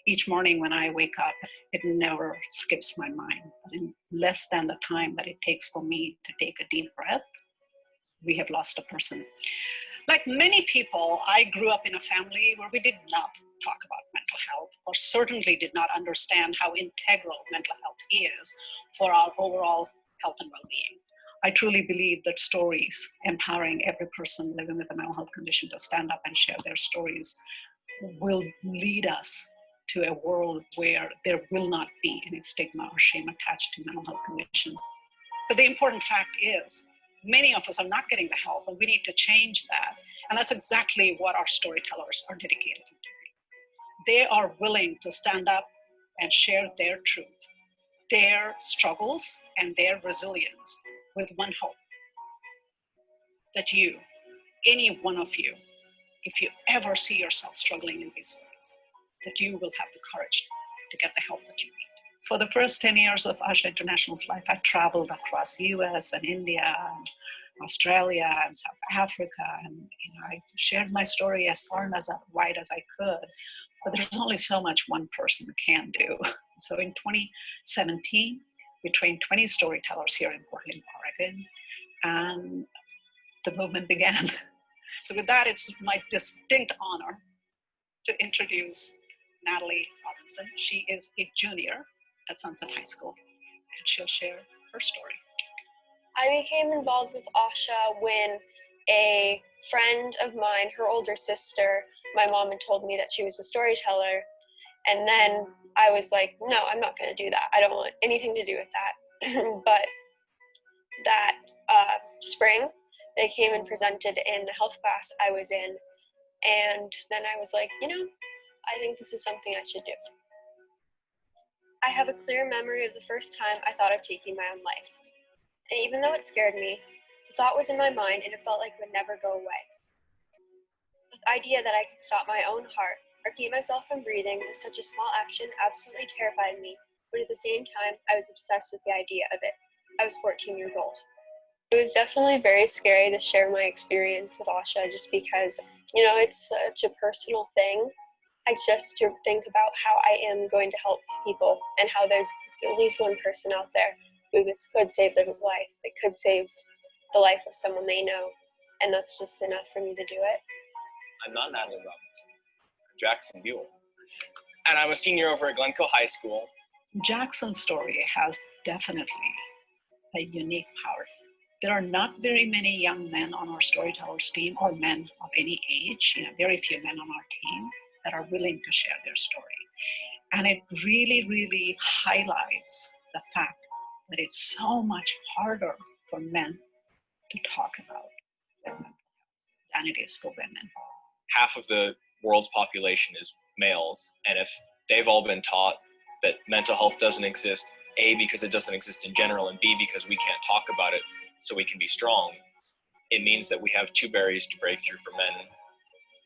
Each morning when I wake up, it never skips my mind. But in less than the time that it takes for me to take a deep breath, we have lost a person. Like many people, I grew up in a family where we did not talk about mental health, or certainly did not understand how integral mental health is for our overall health and well-being. I truly believe that stories, empowering every person living with a mental health condition to stand up and share their stories, will lead us to a world where there will not be any stigma or shame attached to mental health conditions. But the important fact is, many of us are not getting the help, and we need to change that. And that's exactly what our storytellers are dedicated to doing. They are willing to stand up and share their truth, their struggles, and their resilience with one hope: that you, any one of you, if you ever see yourself struggling in these ways, that you will have the courage to get the help that you need. For the first 10 years of ASHA International's life, I traveled across US and India and Australia and South Africa, and I shared my story as far and as wide as I could. But there's only so much one person can do. So in 2017, we trained 20 storytellers here in Portland, Oregon, and the movement began. So with that, it's my distinct honor to introduce Natalie Robinson. She is a junior at Sunset High School, and she'll share her story. I became involved with ASHA when a friend of mine, her older sister, my mom had told me that she was a storyteller. And then I was like, no, I'm not going to do that. I don't want anything to do with that. But that spring, they came and presented in the health class I was in. And then I was like, I think this is something I should do. I have a clear memory of the first time I thought of taking my own life. And even though it scared me, the thought was in my mind and it felt like it would never go away. The idea that I could stop my own heart or keep myself from breathing with such a small action absolutely terrified me, but at the same time, I was obsessed with the idea of it. I was 14 years old. It was definitely very scary to share my experience with ASHA just because, it's such a personal thing. I just to think about how I am going to help people and how there's at least one person out there who this could save their life, that could save the life of someone they know, and that's just enough for me to do it. I'm not Natalie Robinson. I'm Jackson Buell. And I'm a senior over at Glencoe High School. Jackson's story has definitely a unique power. There are not very many young men on our storytellers team, or men of any age, very few men on our team that are willing to share their story. And it really, really highlights the fact that it's so much harder for men to talk about their mental health than it is for women. Half of the world's population is males, and if they've all been taught that mental health doesn't exist, A, because it doesn't exist in general, and B, because we can't talk about it so we can be strong, it means that we have two barriers to break through for men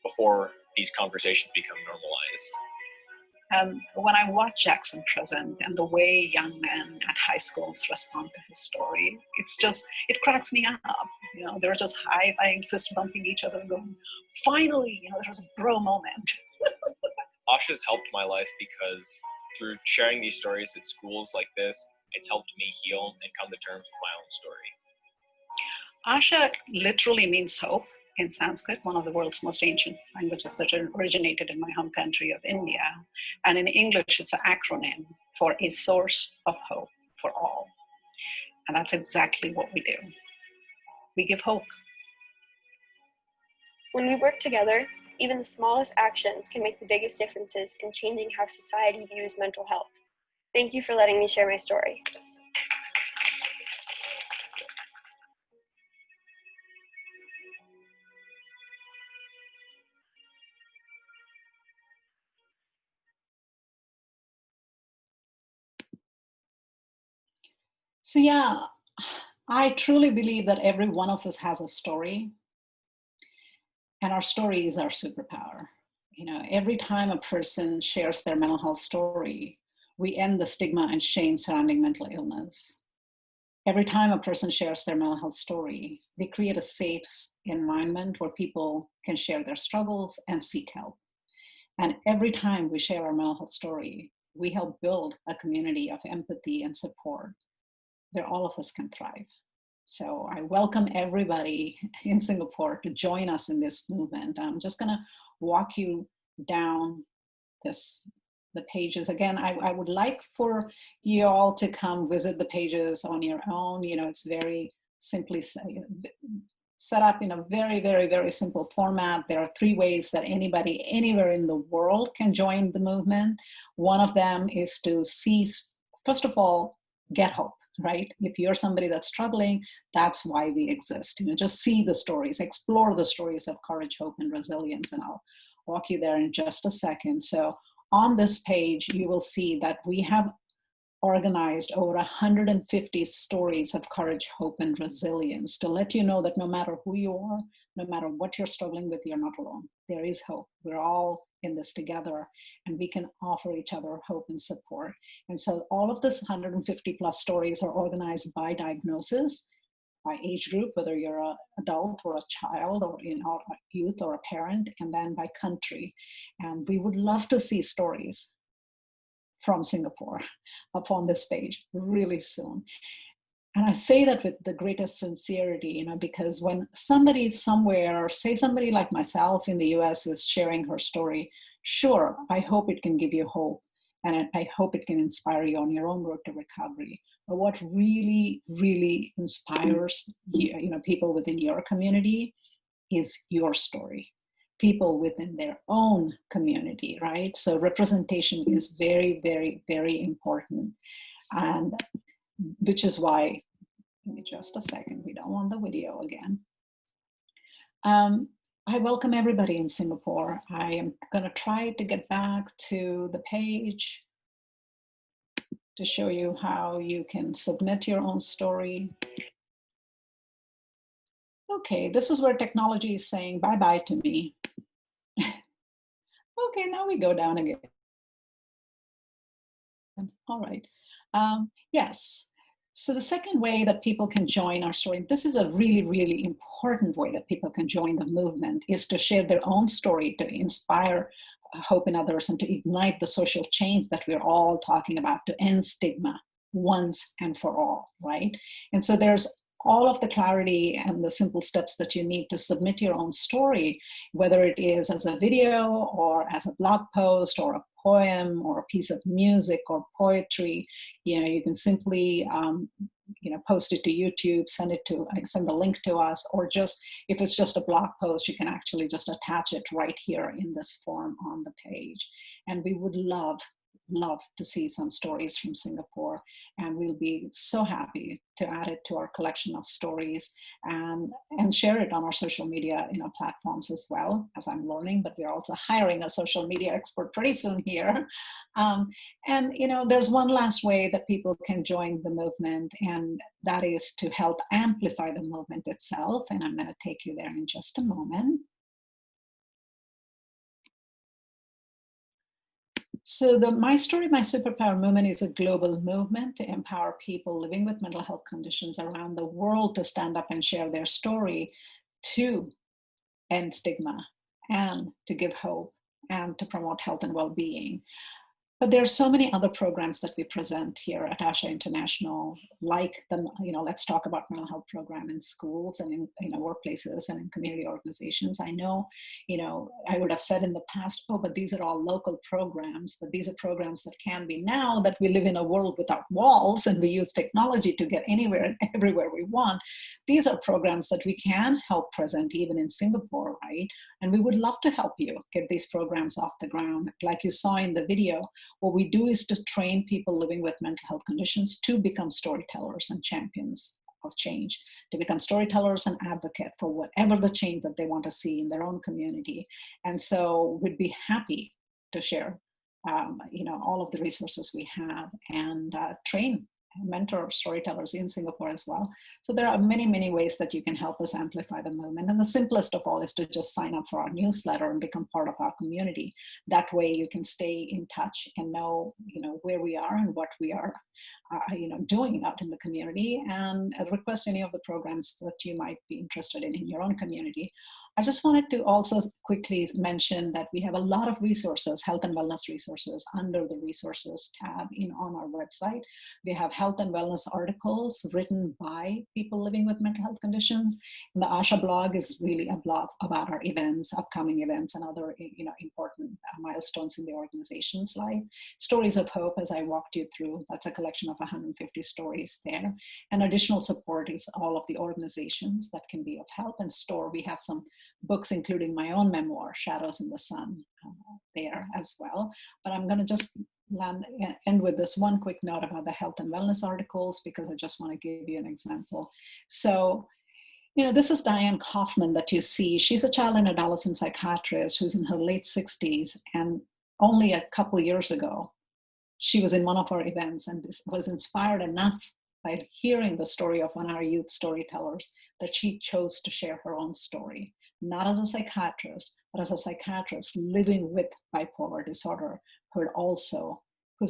before these conversations become normalized. When I watch Jackson present and the way young men at high schools respond to his story, it cracks me up. They're just high-fiving, fist bumping each other and going, finally, there was a bro moment. ASHA's helped my life because through sharing these stories at schools like this, it's helped me heal and come to terms with my own story. ASHA literally means hope in Sanskrit, one of the world's most ancient languages that originated in my home country of India. And in English, it's an acronym for a source of hope for all. And that's exactly what we do. We give hope. When we work together, even the smallest actions can make the biggest differences in changing how society views mental health. Thank you for letting me share my story. So yeah, I truly believe that every one of us has a story, and our story is our superpower. Every time a person shares their mental health story, we end the stigma and shame surrounding mental illness. Every time a person shares their mental health story, they create a safe environment where people can share their struggles and seek help. And every time we share our mental health story, we help build a community of empathy and support where all of us can thrive. So I welcome everybody in Singapore to join us in this movement. I'm just gonna walk you down the pages. Again, I would like for you all to come visit the pages on your own. It's very simply set up in a very, very, very simple format. There are 3 ways that anybody anywhere in the world can join the movement. One of them is to first of all, get hope. Right? If you're somebody that's struggling, that's why we exist. Just see the stories, explore the stories of courage, hope, and resilience. And I'll walk you there in just a second. So on this page, you will see that we have organized over 150 stories of courage, hope, and resilience to let you know that no matter who you are, no matter what you're struggling with, you're not alone. There is hope. We're all in this together, and we can offer each other hope and support. And so all of this 150 plus stories are organized by diagnosis, by age group, whether you're an adult or a child or a youth or a parent, and then by country. And we would love to see stories from Singapore up on this page really soon. And I say that with the greatest sincerity, because when somebody somewhere, say somebody like myself in the US is sharing her story, Sure, I hope it can give you hope, and I hope it can inspire you on your own road to recovery. But what really, really inspires people within your community is your story. People within their own community, right? So representation is very, very, very important. And which is why, give me just a second, we don't want the video again. I welcome everybody in Singapore. I am going to try to get back to the page to show you how you can submit your own story. Okay, this is where technology is saying bye-bye to me. Okay, now we go down again. All right. Yes. So the second way that people can join our story, this is a really, really important way that people can join the movement, is to share their own story, to inspire hope in others, and to ignite the social change that we're all talking about, to end stigma once and for all, right? And so there's all of the clarity and the simple steps that you need to submit your own story, whether it is as a video or as a blog post or a poem or a piece of music or poetry. You can simply post it to YouTube, send the link to us, or just, if it's just a blog post, you can actually just attach it right here in this form on the page. And we would love to see some stories from Singapore, and we'll be so happy to add it to our collection of stories and share it on our social media platforms as well, as I'm learning. But we're also hiring a social media expert pretty soon here. There's one last way that people can join the movement, and that is to help amplify the movement itself. And I'm going to take you there in just a moment. So the My Story, My Superpower movement is a global movement to empower people living with mental health conditions around the world to stand up and share their story, to end stigma and to give hope and to promote health and well-being. But there are so many other programs that we present here at ASHA International, like the, Let's Talk About Mental Health program in schools and in workplaces and in community organizations. I know, I would have said in the past, oh, but these are all local programs, but these are programs that can be, now that we live in a world without walls and we use technology to get anywhere and everywhere we want. These are programs that we can help present even in Singapore, right? And we would love to help you get these programs off the ground. Like you saw in the video, what we do is to train people living with mental health conditions to become storytellers and champions of change, to become storytellers and advocate for whatever the change that they want to see in their own community. And so we'd be happy to share, all of the resources we have and train mentor storytellers in Singapore as well. So there are many, many ways that you can help us amplify the movement. And the simplest of all is to just sign up for our newsletter and become part of our community. That way you can stay in touch and know, where we are and what we are, doing out in the community, and request any of the programs that you might be interested in your own community. I just wanted to also quickly mention that we have a lot of resources, health and wellness resources, under the resources tab on our website. We have health and wellness articles written by people living with mental health conditions. And the ASHA blog is really a blog about our events, upcoming events, and other important milestones in the organization's life. Stories of Hope, as I walked you through, that's a collection of 150 stories there. And additional support is all of the organizations that can be of help. And store, we have some books, including my own memoir, Shadows in the Sun, there as well. But I'm going to just end with this one quick note about the health and wellness articles, because I just want to give you an example. So, this is Diane Kaufman that you see. She's a child and adolescent psychiatrist who's in her late 60s. And only a couple of years ago, she was in one of our events and was inspired enough by hearing the story of one of our youth storytellers that she chose to share her own story, not as a psychiatrist, but as a psychiatrist living with bipolar disorder, who's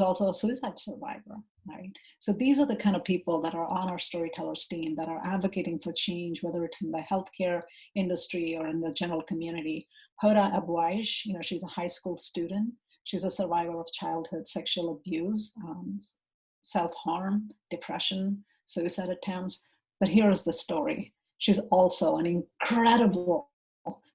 also a suicide survivor, right? So these are the kind of people that are on our storytellers team that are advocating for change, whether it's in the healthcare industry or in the general community. Hoda Abwaish, she's a high school student. She's a survivor of childhood sexual abuse, self-harm, depression, suicide attempts. But here's the story. She's also an incredible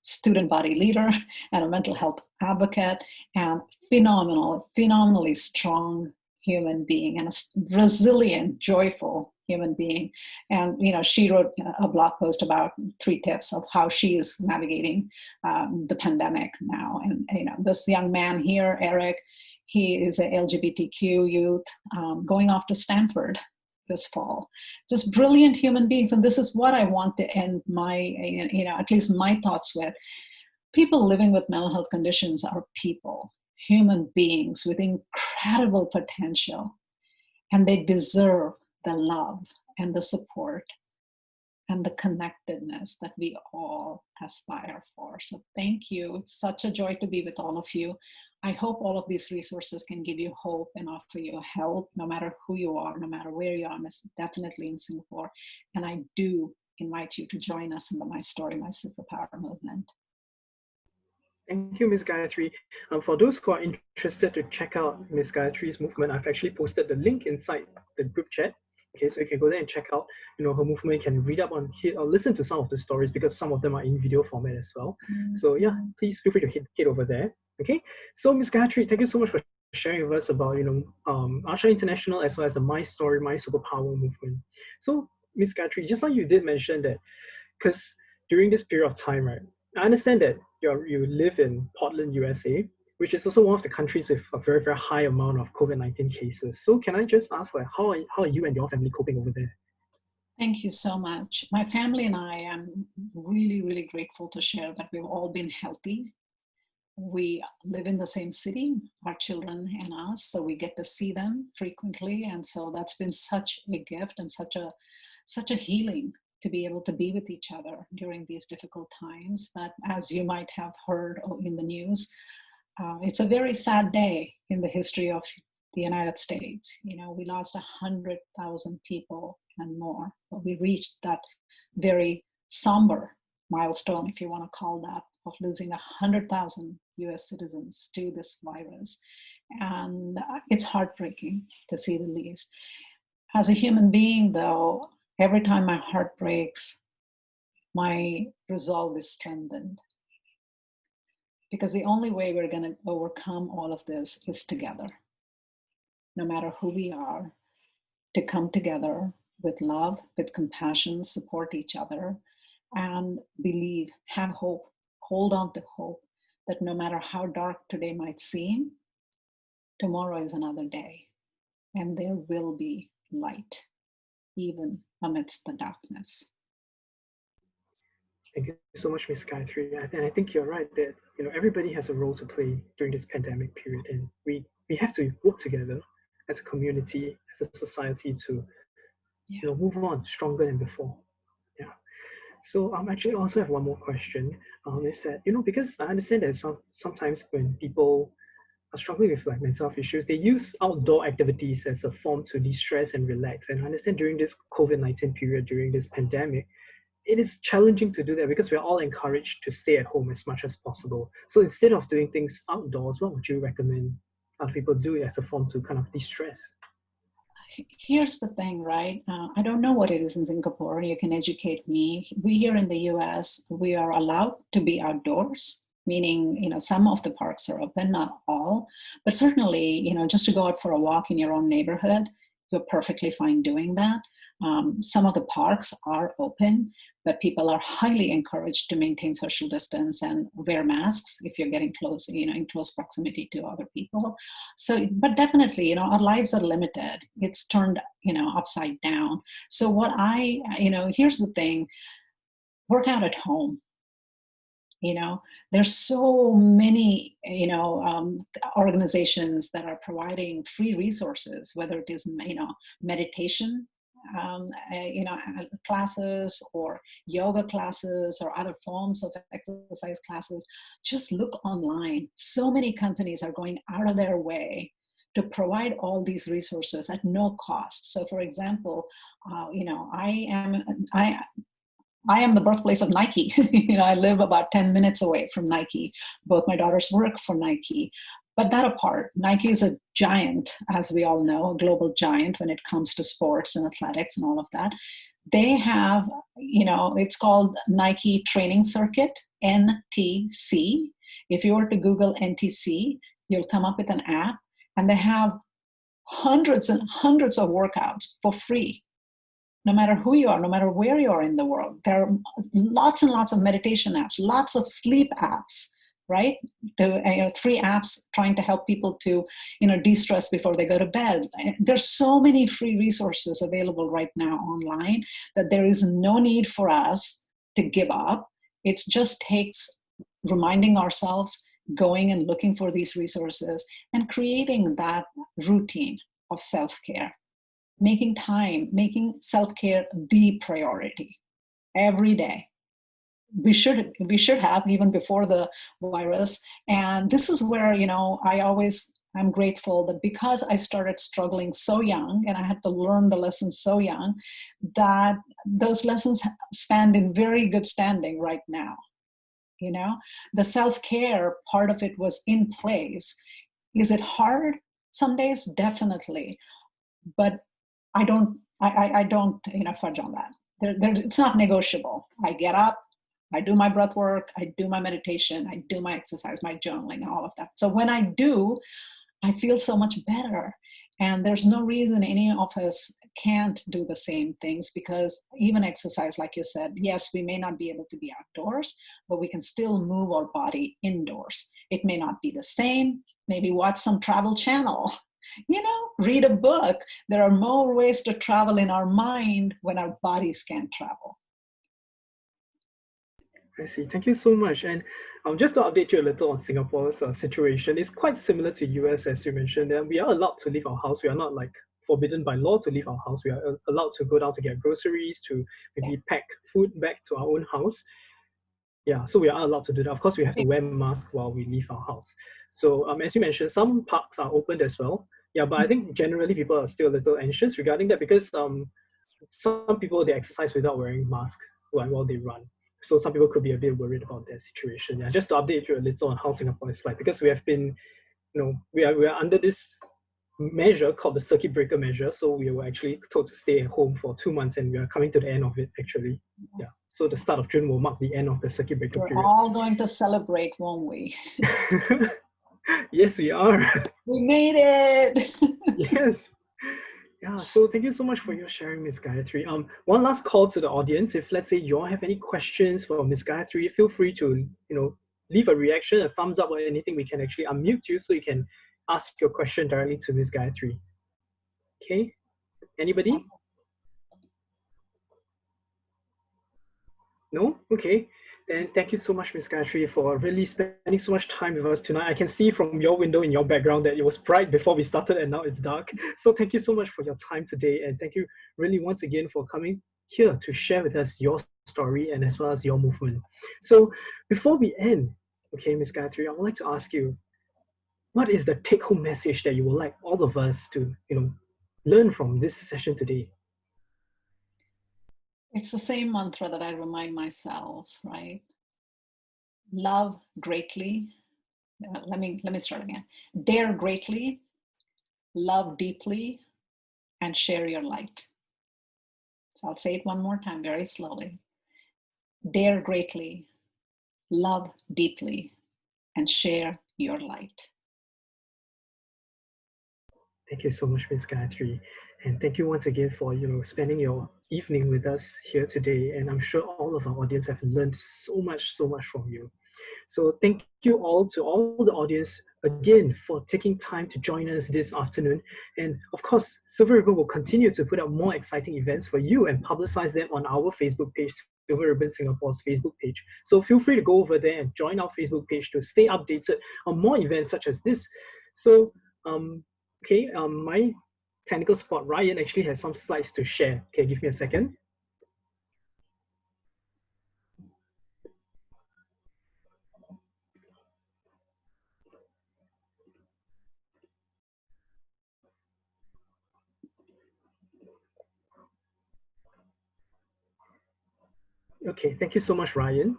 student body leader and a mental health advocate, and phenomenally strong human being, and a resilient, joyful human being. And she wrote a blog post about 3 tips of how she is navigating the pandemic now. And this young man here, Eric, he is a LGBTQ youth going off to Stanford this fall. Just brilliant human beings. And this is what I want to end my, at least my thoughts with. People living with mental health conditions are people, human beings with incredible potential, and they deserve the love and the support and the connectedness that we all aspire for. So thank you. It's such a joy to be with all of you. I hope all of these resources can give you hope and offer you help, no matter who you are, no matter where you are, definitely in Singapore. And I do invite you to join us in the My Story, My Superpower movement. Thank you, Ms. Gayathri. For those who are interested to check out Ms. Gayathri's movement, I've actually posted the link inside the group chat. Okay, so you can go there and check out, her movement. You can read up on it or listen to some of the stories, because some of them are in video format as well. So yeah, please feel free to hit over there. Okay, so Ms. Gayathri, thank you so much for sharing with us about ASHA International as well as the My Story, My Superpower movement. So Ms. Gayathri, just like you did mention that, because during this period of time, right, I understand that you live in Portland, USA, which is also one of the countries with a very, very high amount of COVID-19 cases. So can I just ask, how are you and your family coping over there? Thank you so much. My family and I am really, really grateful to share that we've all been healthy. We live in the same city, our children and us, so we get to see them frequently. And so that's been such a gift and such a healing to be able to be with each other during these difficult times. But as you might have heard in the news, it's a very sad day in the history of the United States. We lost 100,000 people and more, but we reached that very somber milestone, if you want to call that, of losing 100,000 US citizens to this virus. And it's heartbreaking, to say the least. As a human being, though, every time my heart breaks, my resolve is strengthened. Because the only way we're going to overcome all of this is together. No matter who we are, to come together with love, with compassion, support each other, and believe, have hope, hold on to hope that no matter how dark today might seem, tomorrow is another day, and there will be light, even amidst the darkness. Thank you so much, Ms. Gayathri. And I think you're right that everybody has a role to play during this pandemic period, and we have to work together as a community, as a society to move on stronger than before. Yeah. So actually, I also have one more question. Is that because I understand that sometimes when people are struggling with mental health issues, they use outdoor activities as a form to de-stress and relax. And I understand during this COVID-19 period, during this pandemic, it is challenging to do that because we're all encouraged to stay at home as much as possible. So instead of doing things outdoors, what would you recommend other people do as a form to kind of de-stress? Here's the thing, right? I don't know what it is in Singapore. You can educate me. We here in the US, we are allowed to be outdoors, meaning, some of the parks are open, not all, but certainly, just to go out for a walk in your own neighborhood, you're perfectly fine doing that. Some of the parks are open, but people are highly encouraged to maintain social distance and wear masks if you're getting close, in close proximity to other people. So, but definitely, our lives are limited. It's turned, upside down. So what here's the thing, work out at home. There's so many, organizations that are providing free resources, whether it is, meditation, classes or yoga classes or other forms of exercise classes. Just look online. So many companies are going out of their way to provide all these resources at no cost. So for example, I am the birthplace of Nike. I live about 10 minutes away from Nike. Both my daughters work for Nike. But that apart, Nike is a giant, as we all know, a global giant when it comes to sports and athletics and all of that. They have, it's called Nike Training Circuit. NTC. If you were to Google NTC, you'll come up with an app, and they have hundreds and hundreds of workouts for free. No matter who you are, no matter where you are in the world, there are lots and lots of meditation apps, lots of sleep apps, right? Free apps trying to help people to, de-stress before they go to bed. There's so many free resources available right now online that there is no need for us to give up. It just takes reminding ourselves, going and looking for these resources, and creating that routine of self-care. Making time, making self-care the priority every day. We should have, even before the virus. And this is where, I'm grateful that because I started struggling so young and I had to learn the lessons so young, that those lessons stand in very good standing right now. The self-care part of it was in place. Is it hard? Some days, definitely. But I don't fudge on that. It's not negotiable. I get up, I do my breath work, I do my meditation, I do my exercise, my journaling, and all of that. So when I do, I feel so much better. And there's no reason any of us can't do the same things, because even exercise, like you said, yes, we may not be able to be outdoors, but we can still move our body indoors. It may not be the same. Maybe watch some travel channel, read a book. There are more ways to travel in our mind when our bodies can't travel. I see. Thank you so much. And just to update you a little on Singapore's situation, it's quite similar to US, as you mentioned. And we are allowed to leave our house. We are not like forbidden by law to leave our house. We are allowed to go down to get groceries, to maybe pack food back to our own house. Yeah, so we are allowed to do that. Of course, we have to wear masks while we leave our house. So as you mentioned, some parks are opened as well. Yeah, but I think generally people are still a little anxious regarding that, because some people, they exercise without wearing masks while they run. So some people could be a bit worried about that situation. Yeah, just to update you a little on how Singapore is like, because we have been, we are under this measure called the circuit breaker measure. So we were actually told to stay at home for 2 months, and we are coming to the end of it actually. Yeah. So the start of June will mark the end of the circuit breaker period. We're all going to celebrate, won't we? Yes, we are. We made it. Yes. Yeah, so thank you so much for your sharing, Ms. Gayathri. One last call to the audience. If let's say you all have any questions for Ms. Gayathri, feel free to, leave a reaction, a thumbs up, or anything. We can actually unmute you so you can ask your question directly to Ms. Gayathri. Okay, anybody? No? Okay. Then thank you so much, Ms. Gayathri, for really spending so much time with us tonight. I can see from your window in your background that it was bright before we started and now it's dark. So thank you so much for your time today. And thank you really once again for coming here to share with us your story and as well as your movement. So before we end, okay, Ms. Gayathri, I would like to ask you, what is the take-home message that you would like all of us to, learn from this session today? It's the same mantra that I remind myself, right? Love greatly. Let me start again. Dare greatly, love deeply, and share your light. So I'll say it one more time very slowly. Dare greatly, love deeply, and share your light. Thank you so much, Ms. Gayathri. And thank you once again for, spending your evening with us here today. And I'm sure all of our audience have learned so much from you. So thank you all to all the audience again for taking time to join us this afternoon. And of course, Silver Ribbon will continue to put out more exciting events for you and publicize them on our Facebook page, Silver Ribbon Singapore's Facebook page. So feel free to go over there and join our Facebook page to stay updated on more events such as this. So, my technical support, Ryan, actually has some slides to share. Okay, give me a second. Okay, thank you so much, Ryan.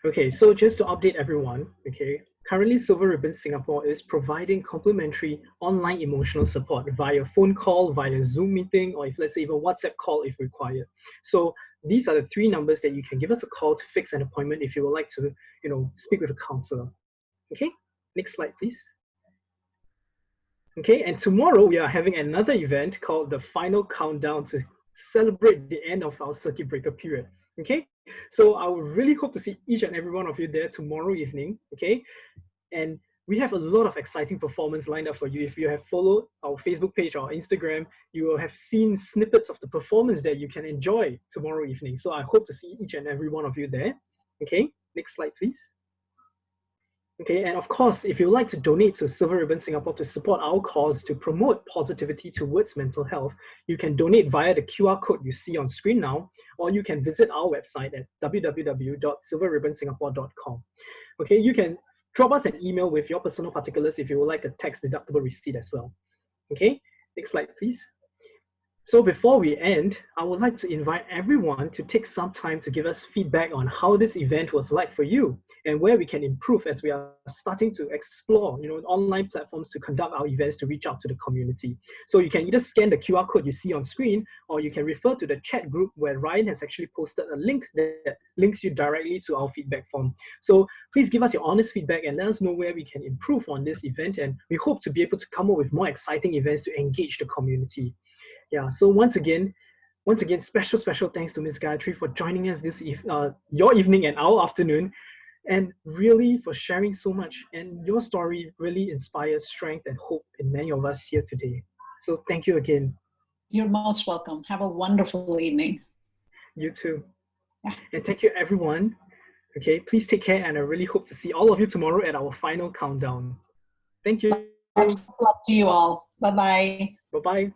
Okay, so just to update everyone, okay, currently Silver Ribbon Singapore is providing complimentary online emotional support via phone call, via Zoom meeting, or if let's say even WhatsApp call if required. So these are the 3 numbers that you can give us a call to fix an appointment if you would like to, speak with a counselor. Okay, next slide, please. Okay, and tomorrow we are having another event called the Final Countdown to celebrate the end of our circuit breaker period. Okay, so I would really hope to see each and every one of you there tomorrow evening. Okay, and we have a lot of exciting performance lined up for you. If you have followed our Facebook page or Instagram, you will have seen snippets of the performance that you can enjoy tomorrow evening. So I hope to see each and every one of you there. Okay, next slide, please. Okay, and of course, if you'd like to donate to Silver Ribbon Singapore to support our cause to promote positivity towards mental health, you can donate via the QR code you see on screen now, or you can visit our website at www.silverribbonsingapore.com. Okay, you can drop us an email with your personal particulars if you would like a tax deductible receipt as well. Okay, next slide, please. So before we end, I would like to invite everyone to take some time to give us feedback on how this event was like for you and where we can improve as we are starting to explore, online platforms to conduct our events to reach out to the community. So you can either scan the QR code you see on screen, or you can refer to the chat group where Ryan has actually posted a link that links you directly to our feedback form. So please give us your honest feedback and let us know where we can improve on this event. And we hope to be able to come up with more exciting events to engage the community. Yeah, so once again, special thanks to Ms. Gayathri for joining us your evening and our afternoon, and really for sharing so much. And your story really inspires strength and hope in many of us here today. So thank you again. You're most welcome. Have a wonderful evening. You too. Yeah. And thank you, everyone. Okay, please take care, and I really hope to see all of you tomorrow at our final countdown. Thank you. Lots of love to you all. Bye-bye. Bye-bye.